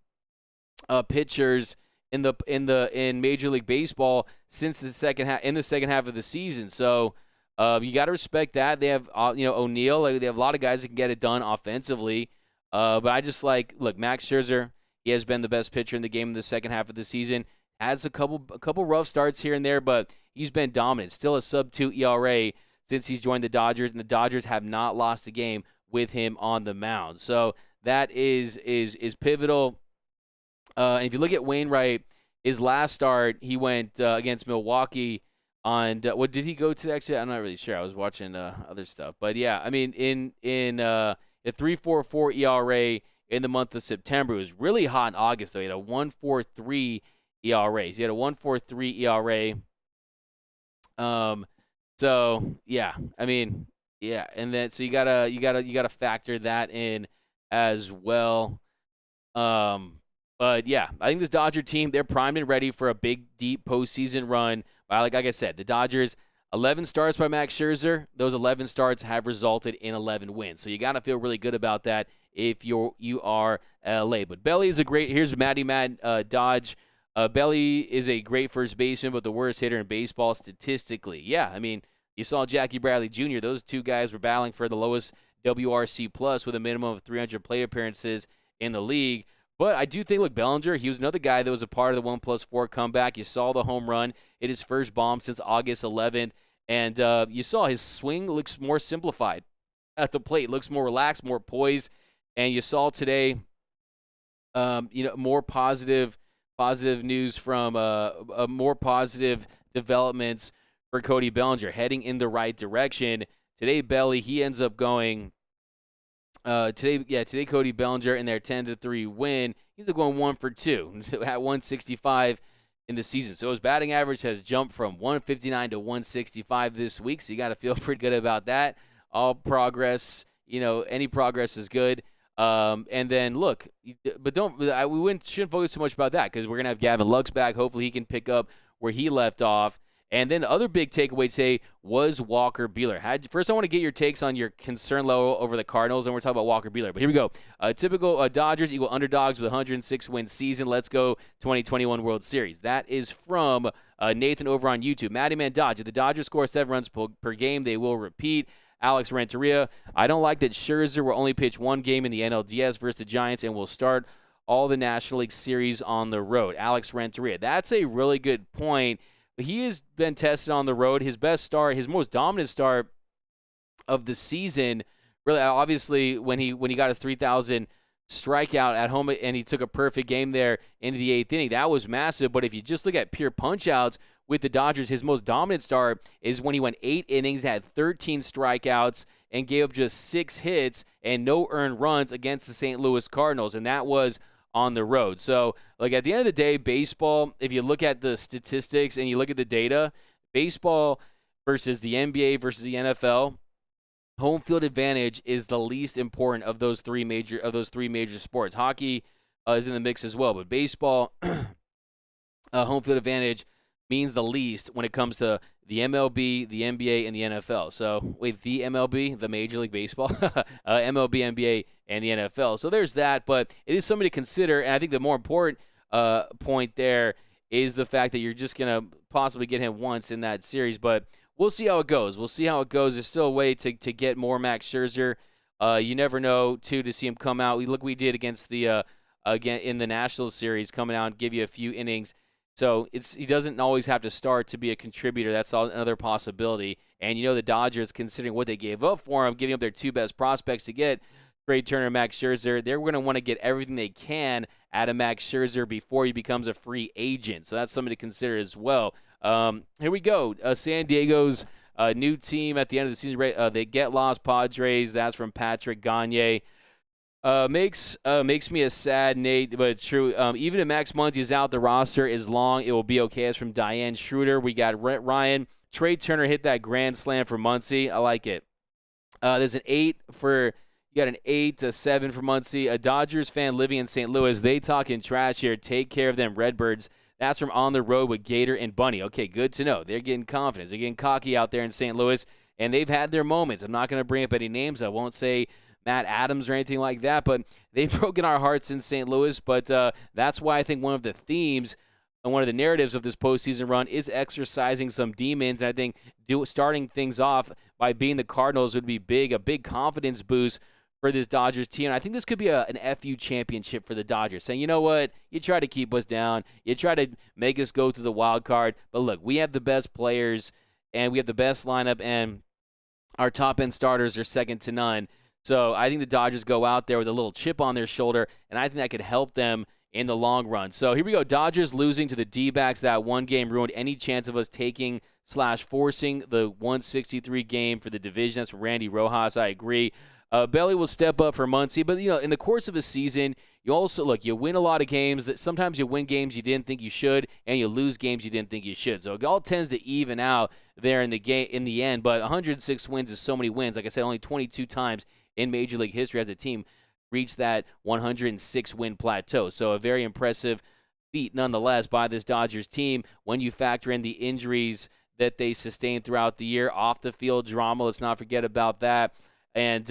pitchers in Major League Baseball since the second half of the season. So you got to respect that. They have O'Neill. They have a lot of guys that can get it done offensively. But I just look, Max Scherzer. He has been the best pitcher in the game in the second half of the season. Has a couple rough starts here and there, but he's been dominant. Still a sub-2 ERA since he's joined the Dodgers, and the Dodgers have not lost a game with him on the mound. So that is pivotal. And if you look at Wainwright, his last start, he went against Milwaukee on what did he go to actually? I'm not really sure. I was watching other stuff. But yeah, I mean in a 3.44 ERA in the month of September. It was really hot in August though. He had a 1.43 ERA. So he had a 1.43 ERA. So yeah, I mean, yeah, and then so you gotta factor that in as well. But yeah, I think this Dodger team, they're primed and ready for a big, deep postseason run. Like I said, the Dodgers, 11 starts by Max Scherzer. Those 11 starts have resulted in 11 wins. So you gotta feel really good about that if you are LA. But Belly is here's Matty Mad Dodge. Belly is a great first baseman, but the worst hitter in baseball statistically. Yeah, I mean, you saw Jackie Bradley Jr. Those two guys were battling for the lowest WRC plus with a minimum of 300 plate appearances in the league. But I do think, look, Bellinger, he was another guy that was a part of the 1+4 comeback. You saw the home run, hit his first bomb since August 11th, and you saw his swing looks more simplified at the plate, looks more relaxed, more poised, and you saw today, more positive news from more positive developments for Cody Bellinger, heading in the right direction. Today, Belly, he ends up going today Cody Bellinger in their 10-3 win, he's going 1 for 2 at 165 in the season. So his batting average has jumped from 159 to 165 this week. So you got to feel pretty good about that. All progress, any progress is good. And then look, but shouldn't focus too much about that because we're gonna have Gavin Lux back. Hopefully he can pick up where he left off. And then the other big takeaway today was Walker Buehler. First, I want to get your takes on your concern level over the Cardinals, and we're talking about Walker Buehler. But here we go. Typical Dodgers equal underdogs with a 106-win season. Let's go 2021 World Series. That is from Nathan over on YouTube. Matty Man Dodge. If the Dodgers score 7 runs per game, they will repeat. Alex Renteria. I don't like that Scherzer will only pitch 1 game in the NLDS versus the Giants and will start all the National League Series on the road. Alex Renteria. That's a really good point. He has been tested on the road. His best start, his most dominant start of the season, really, obviously, when he got a 3,000 strikeout at home and he took a perfect game there into the 8th inning, that was massive. But if you just look at pure punch-outs with the Dodgers, his most dominant start is when he went 8 innings, had 13 strikeouts, and gave up just 6 hits and no earned runs against the St. Louis Cardinals, and that was on the road. So, like, at the end of the day, baseball, if you look at the statistics and you look at the data, baseball versus the NBA versus the NFL, home field advantage is the least important of those three major sports. Hockey is in the mix as well, but baseball, home field advantage, means the least when it comes to the MLB, the NBA, and the NFL. So, wait, the MLB, the Major League Baseball, MLB, NBA, and the NFL. So there's that, but it is something to consider, and I think the more important point there is the fact that you're just going to possibly get him once in that series, but we'll see how it goes. We'll see how it goes. There's still a way to get more Max Scherzer. You never know, too, to see him come out. We did against the again in the Nationals series, coming out and give you a few innings. So he doesn't always have to start to be a contributor. That's another possibility. And the Dodgers, considering what they gave up for him, giving up their two best prospects to get Trey Turner, Max Scherzer, they're going to want to get everything they can out of Max Scherzer before he becomes a free agent. So that's something to consider as well. Here we go. San Diego's new team at the end of the season. They get Los Padres. That's from Patrick Gagne. Makes me a sad Nate, but it's true. Even if Max Muncy is out, the roster is long. It will be okay. As from Diane Schroeder. We got Ryan. Trey Turner hit that grand slam for Muncy. I like it. There's an 8 for – you got an 8 to 7 for Muncy. A Dodgers fan living in St. Louis. They talking trash here. Take care of them, Redbirds. That's from On the Road with Gator and Bunny. Okay, good to know. They're getting confidence. They're getting cocky out there in St. Louis, and they've had their moments. I'm not going to bring up any names. I won't say Matt Adams or anything like that, but they've broken our hearts in St. Louis. But that's why I think one of the themes and one of the narratives of this postseason run is exercising some demons. And I think starting things off by beating the Cardinals would be a big confidence boost for this Dodgers team. And I think this could be an FU championship for the Dodgers, saying, you know what, you try to keep us down, you try to make us go through the wild card, but look, we have the best players, and we have the best lineup, and our top-end starters are second to none. So I think the Dodgers go out there with a little chip on their shoulder, and I think that could help them in the long run. So here we go. Dodgers losing to the D-backs. That one game ruined any chance of us taking/forcing the 163 game for the division. That's from Randy Rojas. I agree. Belly will step up for Muncy, but in the course of a season, you also you win a lot of games. That sometimes you win games you didn't think you should, and you lose games you didn't think you should. So it all tends to even out there in the end. But 106 wins is so many wins. Like I said, only 22 times in Major League history has a team reached that 106 win plateau. So a very impressive feat nonetheless by this Dodgers team when you factor in the injuries that they sustained throughout the year, off the field drama. Let's not forget about that. And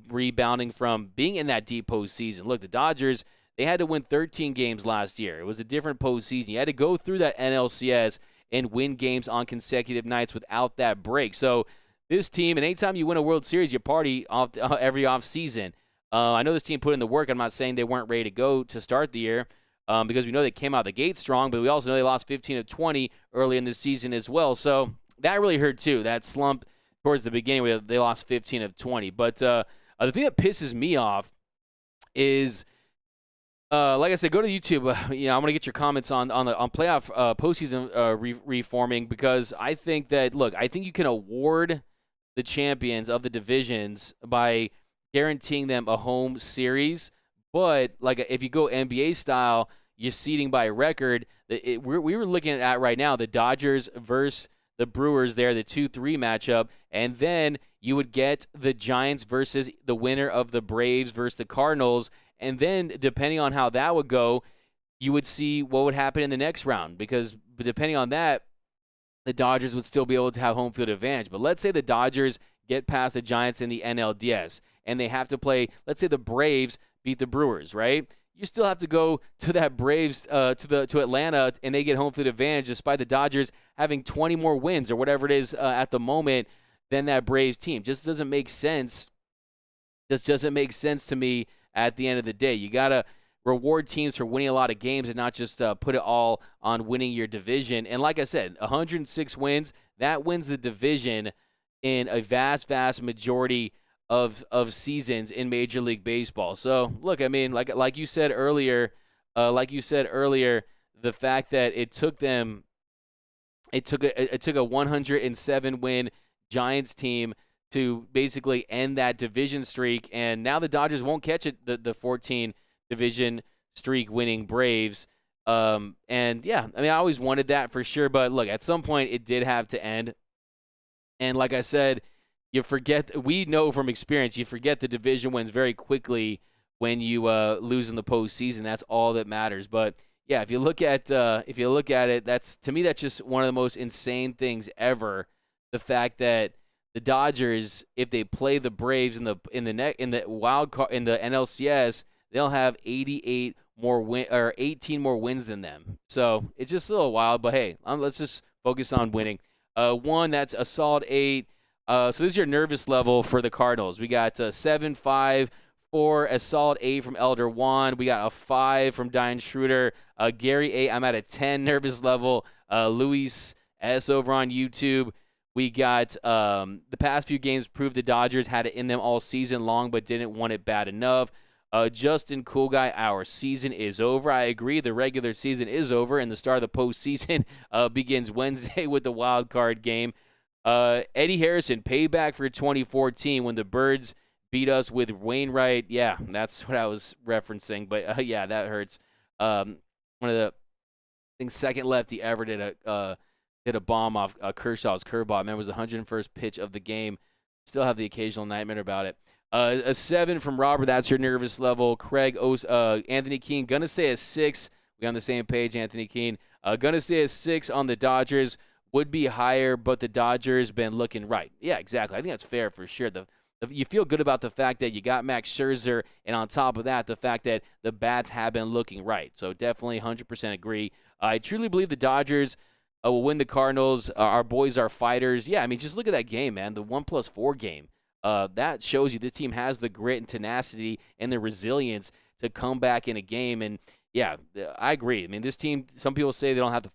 rebounding from being in that deep postseason. Look, the Dodgers, they had to win 13 games last year. It was a different postseason. You had to go through that NLCS and win games on consecutive nights without that break. So this team, and anytime you win a World Series, you party every offseason. I know this team put in the work. I'm not saying they weren't ready to go to start the year because we know they came out the gate strong, but we also know they lost 15 of 20 early in the season as well. So that really hurt too, that slump towards the beginning where they lost 15 of 20. But the thing that pisses me off is, like I said, go to YouTube. I'm going to get your comments on playoff postseason reforming, because I think that, I think you can award the champions of the divisions by guaranteeing them a home series. But if you go NBA style, you're seeding by record. We were looking at right now the Dodgers versus the Brewers there, the 2-3 matchup, and then you would get the Giants versus the winner of the Braves versus the Cardinals, and then depending on how that would go, you would see what would happen in the next round, because depending on that, the Dodgers would still be able to have home field advantage. But let's say the Dodgers get past the Giants in the NLDS, and they have to play, let's say the Braves beat the Brewers, right? You still have to go to that Braves to Atlanta, and they get home field advantage despite the Dodgers having 20 more wins or whatever it is at the moment than that Braves team. Just doesn't make sense. Just doesn't make sense to me at the end of the day. You got to reward teams for winning a lot of games and not just put it all on winning your division. And like I said, 106 wins, that wins the division in a vast, vast majority of seasons in Major League Baseball. So look, I mean, like you said earlier, the fact that it took a 107 win Giants team to basically end that division streak, and now the Dodgers won't catch it, the 14 division streak winning Braves. And yeah, I mean, I always wanted that for sure, but look, at some point it did have to end. And like I said, we know from experience, you forget the division wins very quickly when you lose in the postseason. That's all that matters. But yeah, if you look at it, that's to me that's just one of the most insane things ever. The fact that the Dodgers, if they play the Braves in the wild card in the NLCS, they'll have 88 more 18 more wins than them. So it's just a little wild, but hey, let's just focus on winning. One, that's a solid 8. So this is your nervous level for the Cardinals. We got 7, 5, 4, a solid 8 from Elder Juan. We got a 5 from Diane Schroeder. Gary 8, I'm at a 10 nervous level. Luis S over on YouTube. We got the past few games proved the Dodgers had it in them all season long, but didn't want it bad enough. Justin Cool Guy, our season is over. I agree. The regular season is over, and the start of the postseason begins Wednesday with the wild card game. Eddie Harrison, payback for 2014 when the Birds beat us with Wainwright. Yeah, that's what I was referencing. But, yeah, that hurts. One of the, I think, second lefty ever did a bomb off Kershaw's curveball. I remember it was the 101st pitch of the game. Still have the occasional nightmare about it. A 7 from Robert. That's your nervous level. Craig, Anthony Keene. Gonna say a 6. We on the same page, Anthony Keene. Gonna say a 6 on the Dodgers. Would be higher, but the Dodgers been looking right. Yeah, exactly. I think that's fair for sure. You feel good about the fact that you got Max Scherzer, and on top of that, the fact that the bats have been looking right. So definitely 100% agree. I truly believe the Dodgers will win the Cardinals. Our boys are fighters. Yeah, I mean, just look at that game, man. The 1+4 game. That shows you this team has the grit and tenacity and the resilience to come back in a game. And, yeah, I agree. I mean, this team, some people say they don't have to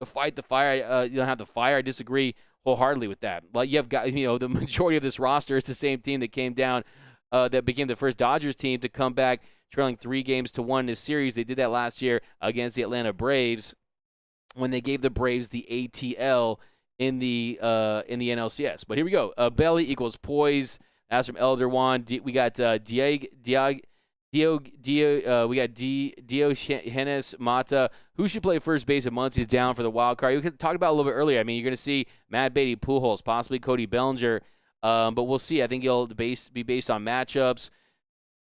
fight the fire. You don't have the fire. I disagree wholeheartedly with that. Like, you have got, the majority of this roster is the same team that came down, that became the first Dodgers team to come back trailing 3-1 in this series. They did that last year against the Atlanta Braves when they gave the Braves the ATL in the NLCS. But here we go. Belly equals poise. That's from Elder Juan. We got Diogenes Mata. Who should play first base if Muncy's down for the wild card? We talked about it a little bit earlier. I mean, you're going to see Matt Beatty, Pujols, possibly Cody Bellinger. But we'll see. I think it'll be based on matchups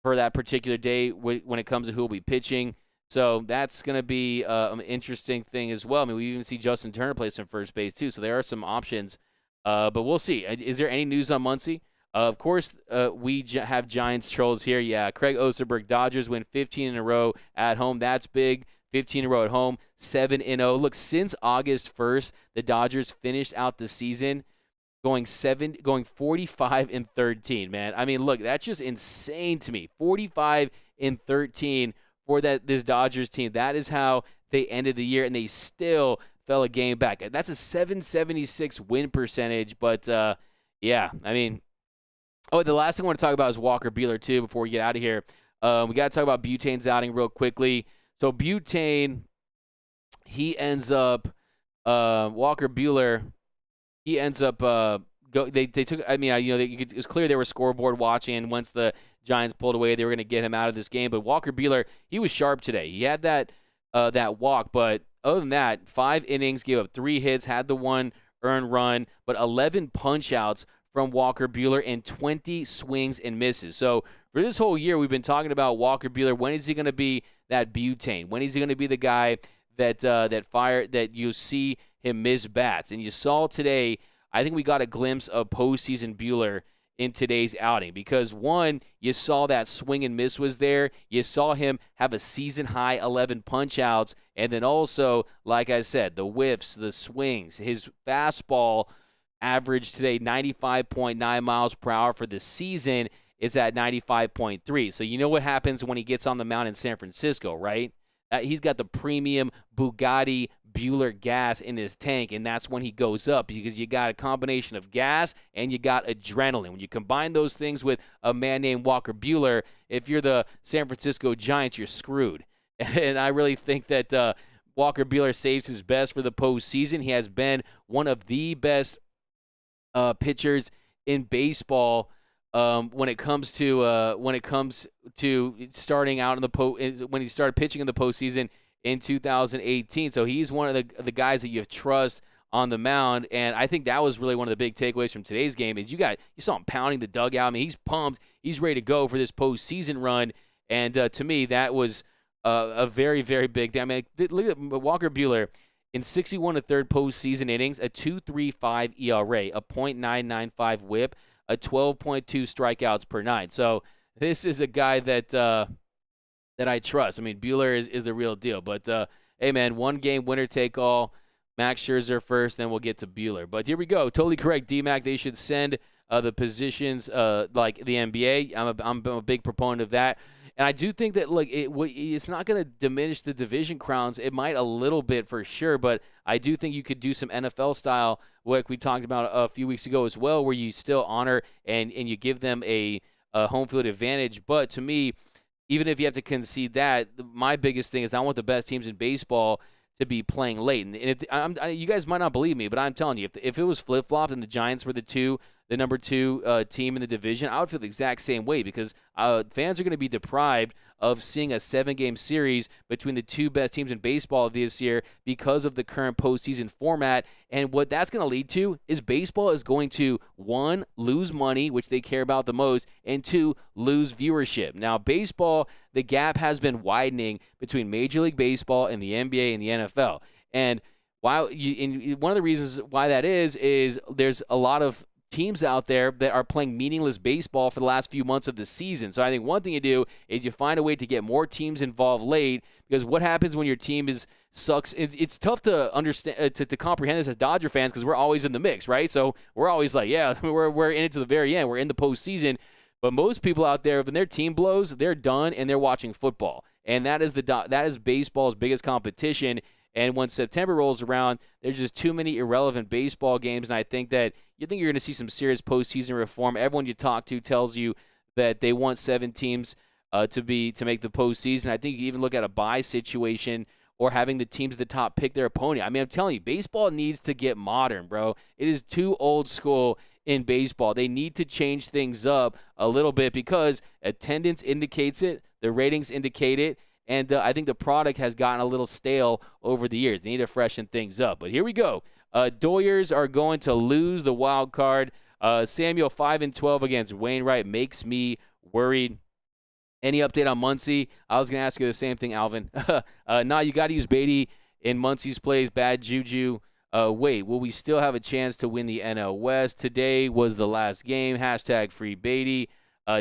for that particular day when it comes to who will be pitching. So that's going to be an interesting thing as well. I mean, we even see Justin Turner play some first base too. So there are some options. But we'll see. Is there any news on Muncy? Of course, we have Giants trolls here. Yeah, Craig Osterberg, Dodgers win 15 in a row at home. That's big. 15 in a row at home, 7-0. Look, since August 1st, the Dodgers finished out the season going 45-13, man. I mean, look, that's just insane to me. 45-13 for this Dodgers team. That is how they ended the year, and they still fell a game back. That's a 776 win percentage, but, yeah, I mean, the last thing I want to talk about is Walker Buehler, too, before we get out of here. We got to talk about Butane's outing real quickly. So Butane, he ends up, Walker Buehler, he ends up, they took, I mean, it was clear they were scoreboard watching, and once the Giants pulled away, they were going to get him out of this game. But Walker Buehler, he was sharp today. He had that walk, but other than that, 5 innings, gave up 3 hits, had the 1 earned run, but 11 punch-outs from Walker Buehler and 20 swings and misses. So for this whole year, we've been talking about Walker Buehler. When is he going to be that Butane? When is he going to be the guy that you see him miss bats? And you saw today, I think we got a glimpse of postseason Buehler in today's outing because, one, you saw that swing and miss was there. You saw him have a season-high 11 punch-outs. And then also, like I said, the whiffs, the swings, his fastball average today 95.9 miles per hour for the season is at 95.3. So you know what happens when he gets on the mound in San Francisco, right? He's got the premium Bugatti Buehler gas in his tank, and that's when he goes up because you got a combination of gas and you got adrenaline. When you combine those things with a man named Walker Buehler, if you're the San Francisco Giants, you're screwed. And I really think that Walker Buehler saves his best for the postseason. He has been one of the best pitchers in baseball when it comes to starting out in the when he started pitching in the postseason in 2018. So he's one of the guys that you trust on the mound, and I think that was really one of the big takeaways from today's game is you saw him pounding the dugout. I mean, he's pumped, he's ready to go for this postseason run, and to me that was a very, very big thing. I mean, look at Walker Buehler in 61 1/3 postseason innings, a 2.35 ERA, a .995 WHIP, a 12.2 strikeouts per nine. So this is a guy that I trust. I mean, Buehler is the real deal. But hey, man, one game winner take all. Max Scherzer first, then we'll get to Buehler. But here we go. Totally correct, D-Mac. They should send the positions like the NBA. I'm a big proponent of that. And I do think that, look, it's not going to diminish the division crowns. It might a little bit for sure, but I do think you could do some NFL style, like we talked about a few weeks ago as well, where you still honor and you give them a home field advantage. But to me, even if you have to concede that, my biggest thing is I want the best teams in baseball to be playing late. And you guys might not believe me, but I'm telling you, if it was flip-flopped and the Giants were the number two team in the division, I would feel the exact same way because fans are going to be deprived of seeing a 7-game series between the two best teams in baseball this year because of the current postseason format. And what that's going to lead to is baseball is going to, 1, lose money, which they care about the most, and 2, lose viewership. Now, baseball, the gap has been widening between Major League Baseball and the NBA and the NFL. And one of the reasons why that is there's a lot of teams out there that are playing meaningless baseball for the last few months of the season. So I think one thing you do is you find a way to get more teams involved late, because what happens when your team sucks? It's tough to understand to comprehend this as Dodger fans because we're always in the mix, right? So we're always like, yeah, we're in it to the very end. We're in the postseason. But most people out there, when their team blows, they're done and they're watching football, and that is baseball's biggest competition. And when September rolls around, there's just too many irrelevant baseball games, and I think you're going to see some serious postseason reform. Everyone you talk to tells you that they want 7 teams to make the postseason. I think you even look at a bye situation or having the teams at the top pick their opponent. I mean, I'm telling you, baseball needs to get modern, bro. It is too old school in baseball. They need to change things up a little bit because attendance indicates it, the ratings indicate it, and I think the product has gotten a little stale over the years. They need to freshen things up. But here we go. Doyers are going to lose the wild card. Samuel 5-12 against Wainwright makes me worried. Any update on Muncy? I was going to ask you the same thing, Alvin. You got to use Beatty in Muncy's plays. Bad juju. Wait, will we still have a chance to win the NL West? Today was the last game. # free Beatty.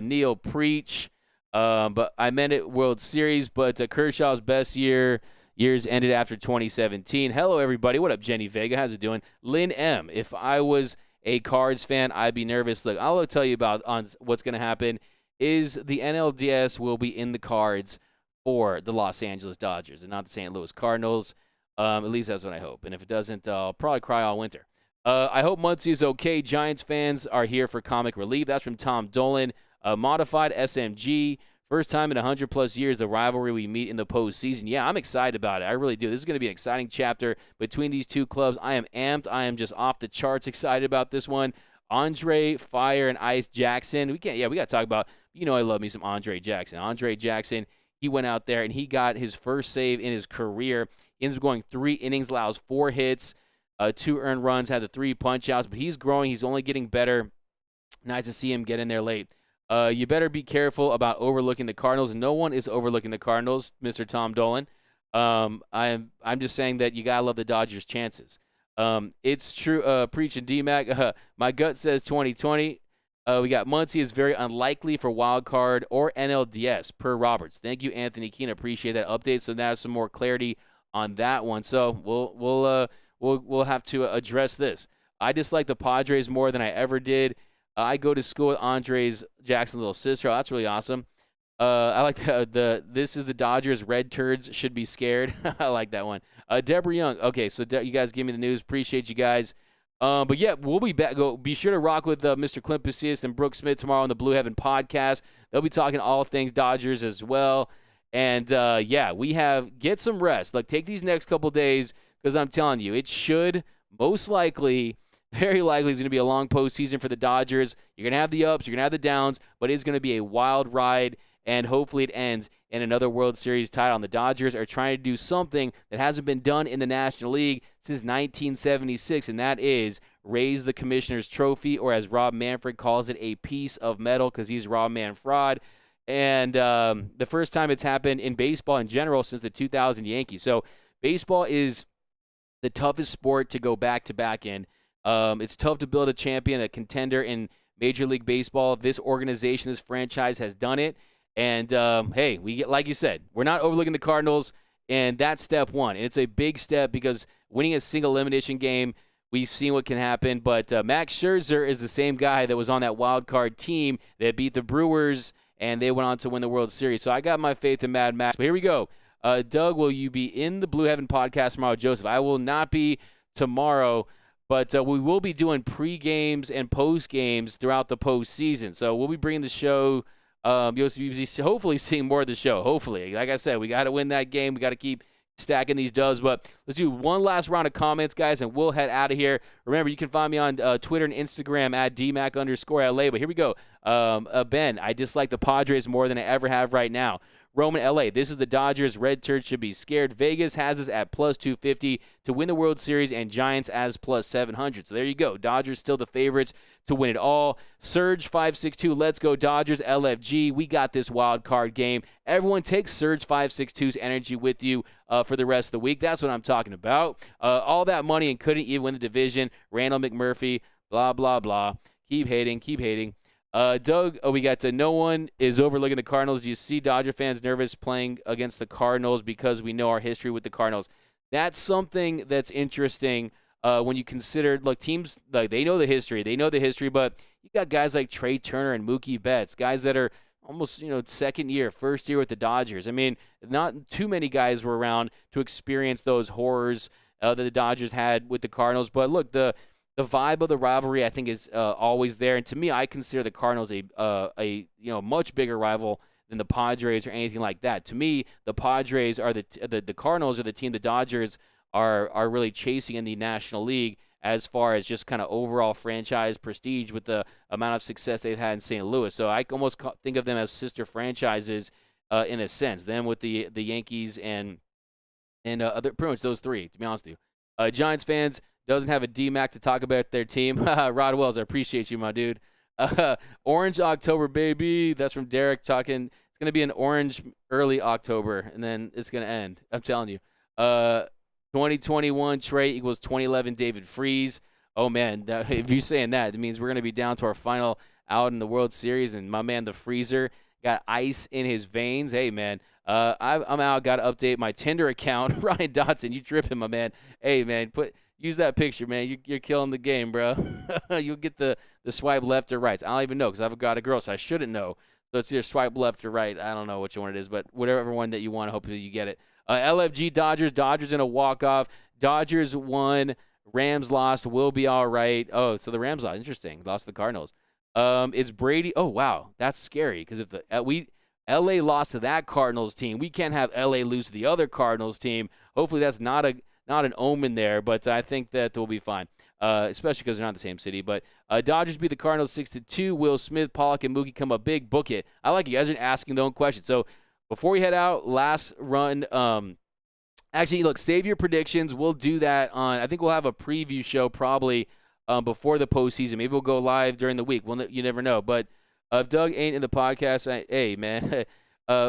Neil preach. But I meant it World Series, but Kershaw's best years ended after 2017. Hello, everybody. What up, Jenny Vega? How's it doing? Lynn M. If I was a Cards fan, I'd be nervous. Look, I'll tell you about on what's going to happen is the NLDS will be in the cards for the Los Angeles Dodgers and not the St. Louis Cardinals. At least that's what I hope. And if it doesn't, I'll probably cry all winter. I hope Muncy is okay. Giants fans are here for comic relief. That's from Tom Dolan. Modified SMG. First time in 100-plus years, the rivalry we meet in the postseason. Yeah, I'm excited about it. I really do. This is going to be an exciting chapter between these two clubs. I am amped. I am just off the charts excited about this one. Andre, Fire, and Ice Jackson. We got to talk about, I love me some Andre Jackson. Andre Jackson, he went out there, and he got his first save in his career. He ends up going 3 innings, allows 4 hits, 2 earned runs, had the 3 punch-outs. But he's growing. He's only getting better. Nice to see him get in there late. You better be careful about overlooking the Cardinals. No one is overlooking the Cardinals, Mr. Tom Dolan. I'm just saying that you gotta love the Dodgers' chances. It's true. Preach and D-Mac. My gut says 2020. We got Muncy is very unlikely for wild card or NLDS per Roberts. Thank you, Anthony Keene. Appreciate that update. So now some more clarity on that one. So we'll have to address this. I dislike the Padres more than I ever did. I go to school with Andre's Jackson's little sister. Oh, that's really awesome. I like this is the Dodgers. Red turds should be scared. I like that one. Deborah Young. Okay, so you guys give me the news. Appreciate you guys. But yeah, we'll be back. Be sure to rock with Mr. Clint Pacias and Brooke Smith tomorrow on the Blue Heaven podcast. They'll be talking all things Dodgers as well. And get some rest. Like, take these next couple days because I'm telling you, it should most likely. Very likely it's going to be a long postseason for the Dodgers. You're going to have the ups, you're going to have the downs, but it's going to be a wild ride, and hopefully it ends in another World Series title. And the Dodgers are trying to do something that hasn't been done in the National League since 1976, and that is raise the Commissioner's Trophy, or as Rob Manfred calls it, a piece of metal, because he's Rob Manfred. and the first time it's happened in baseball in general since the 2000 Yankees. So baseball is the toughest sport to go back-to-back in. It's tough to build a champion, a contender in Major League Baseball. This organization, this franchise has done it. And, hey, like you said, we're not overlooking the Cardinals, and that's step one. And it's a big step because winning a single elimination game, we've seen what can happen. But Max Scherzer is the same guy that was on that wild card team that beat the Brewers, and they went on to win the World Series. So I got my faith in Mad Max. But here we go. Doug, will you be in the Blue Heaven podcast tomorrow? Joseph, I will not be tomorrow, but we will be doing pre-games and post-games throughout the postseason. So we'll be bringing the show. You'll be hopefully seeing more of the show. Hopefully. Like I said, we got to win that game. We got to keep stacking these dubs. But let's do one last round of comments, guys, and we'll head out of here. Remember, you can find me on Twitter and Instagram at DMac_LA. But here we go. Ben, I dislike the Padres more than I ever have right now. Roman LA, this is the Dodgers. Red Turd should be scared. Vegas has us at plus 250 to win the World Series, and Giants as plus 700. So there you go. Dodgers still the favorites to win it all. Surge 562, let's go Dodgers. LFG, we got this wild card game. Everyone take Surge 562's energy with you for the rest of the week. That's what I'm talking about. All that money and couldn't even win the division. Randall McMurphy, blah, blah, blah. Keep hating, keep hating. Doug, we got to no one is overlooking the Cardinals. Do you see Dodger fans nervous playing against the Cardinals because we know our history with the Cardinals? That's something that's interesting when you consider, look, teams, like they know the history, but you got guys like Trey Turner and Mookie Betts, guys that are almost, second year, first year with the Dodgers. I mean, not too many guys were around to experience those horrors that the Dodgers had with the Cardinals. But look, the vibe of the rivalry, I think, is always there. And to me, I consider the Cardinals a much bigger rival than the Padres or anything like that. To me, the Padres are the Cardinals are the team the Dodgers are really chasing in the National League as far as just kind of overall franchise prestige with the amount of success they've had in St. Louis. So I almost think of them as sister franchises in a sense. Them with the Yankees and other, pretty much those three, to be honest with you. Giants fans, doesn't have a D-Mac to talk about their team. Rod Wells, I appreciate you, my dude. Orange October, baby. That's from Derek talking. It's going to be an orange early October, and then it's going to end. I'm telling you. 2021 Trey equals 2011 David Freese. Oh, man, if you're saying that, it means we're going to be down to our final out in the World Series, and my man, the Freezer, got ice in his veins. Hey, man. I'm out. Got to update my Tinder account. Ryan Dotson, you tripping, my man. Hey, man, use that picture, man. You're killing the game, bro. You'll get the swipe left or right. I don't even know because I've got a girl, so I shouldn't know. So it's either swipe left or right. I don't know which one it is, but whatever one that you want, hopefully you get it. LFG Dodgers in a walk-off. Dodgers won. Rams lost. Will be all right. Oh, so the Rams lost. Interesting. Lost to the Cardinals. It's Brady. Oh, wow. That's scary because if LA lost to that Cardinals team, we can't have LA lose to the other Cardinals team. Hopefully that's not an omen there, but I think that we'll be fine, especially because they're not in the same city. But Dodgers beat the Cardinals 6-2. Will Smith, Pollock, and Mookie come up big. Book it. I like you guys are asking their own questions. So before we head out, last run. Actually, look, save your predictions. We'll do that I think we'll have a preview show probably before the postseason. Maybe we'll go live during the week. You never know. But if Doug ain't in the podcast, hey, man.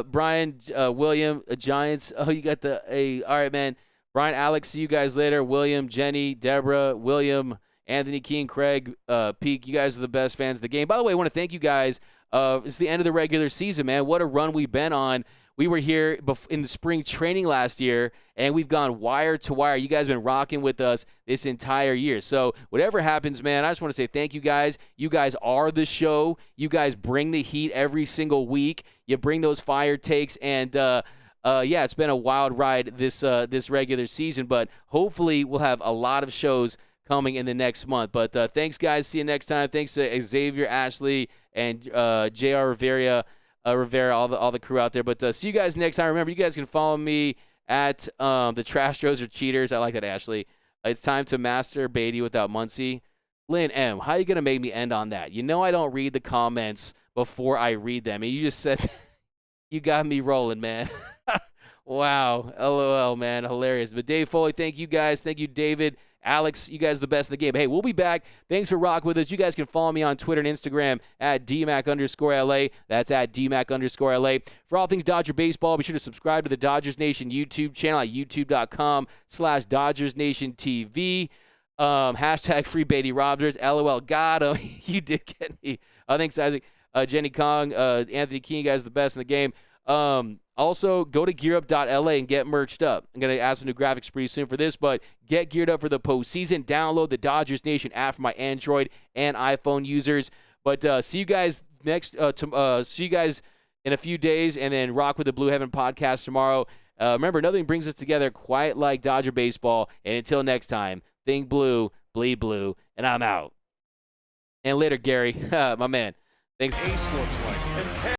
Brian, William, Giants. Oh, you got all right, man. Brian, Alex, see you guys later. William, Jenny, Deborah, William, Anthony, Keen, Craig, Peak. You guys are the best fans of the game. By the way, I want to thank you guys. It's the end of the regular season, man. What a run we've been on. We were here in the spring training last year, and we've gone wire to wire. You guys have been rocking with us this entire year. So whatever happens, man, I just want to say thank you guys. You guys are the show. You guys bring the heat every single week. You bring those fire takes, and it's been a wild ride this regular season, but hopefully we'll have a lot of shows coming in the next month. But thanks, guys. See you next time. Thanks to Xavier, Ashley, and J.R. Rivera, all the crew out there. But see you guys next time. Remember, you guys can follow me at the Trash Throws or Cheaters. I like that, Ashley. It's time to master Beatty without Muncy. Lynn M., how are you going to make me end on that? You know I don't read the comments before I read them. And you just said you got me rolling, man. Wow. LOL, man. Hilarious. But Dave Foley, thank you guys. Thank you, David, Alex, you guys are the best in the game. Hey, we'll be back. Thanks for rocking with us. You guys can follow me on Twitter and Instagram at DMac_LA. That's at DMac_LA. For all things Dodger baseball, be sure to subscribe to the Dodgers Nation YouTube channel at youtube.com/DodgersNationTV. Hashtag free Beatty Robers. LOL. Got him. You did get me. Thanks, Isaac. Jenny Kong, Anthony King, you guys are the best in the game. Also, go to gearup.la and get merched up. I'm going to ask for new graphics pretty soon for this, but get geared up for the postseason. Download the Dodgers Nation app for my Android and iPhone users. But see you guys see you guys in a few days, and then rock with the Blue Heaven podcast tomorrow. Remember, nothing brings us together quite like Dodger baseball. And until next time, think blue, bleed blue, and I'm out. And later, Gary, my man. Thanks. Ace looks like.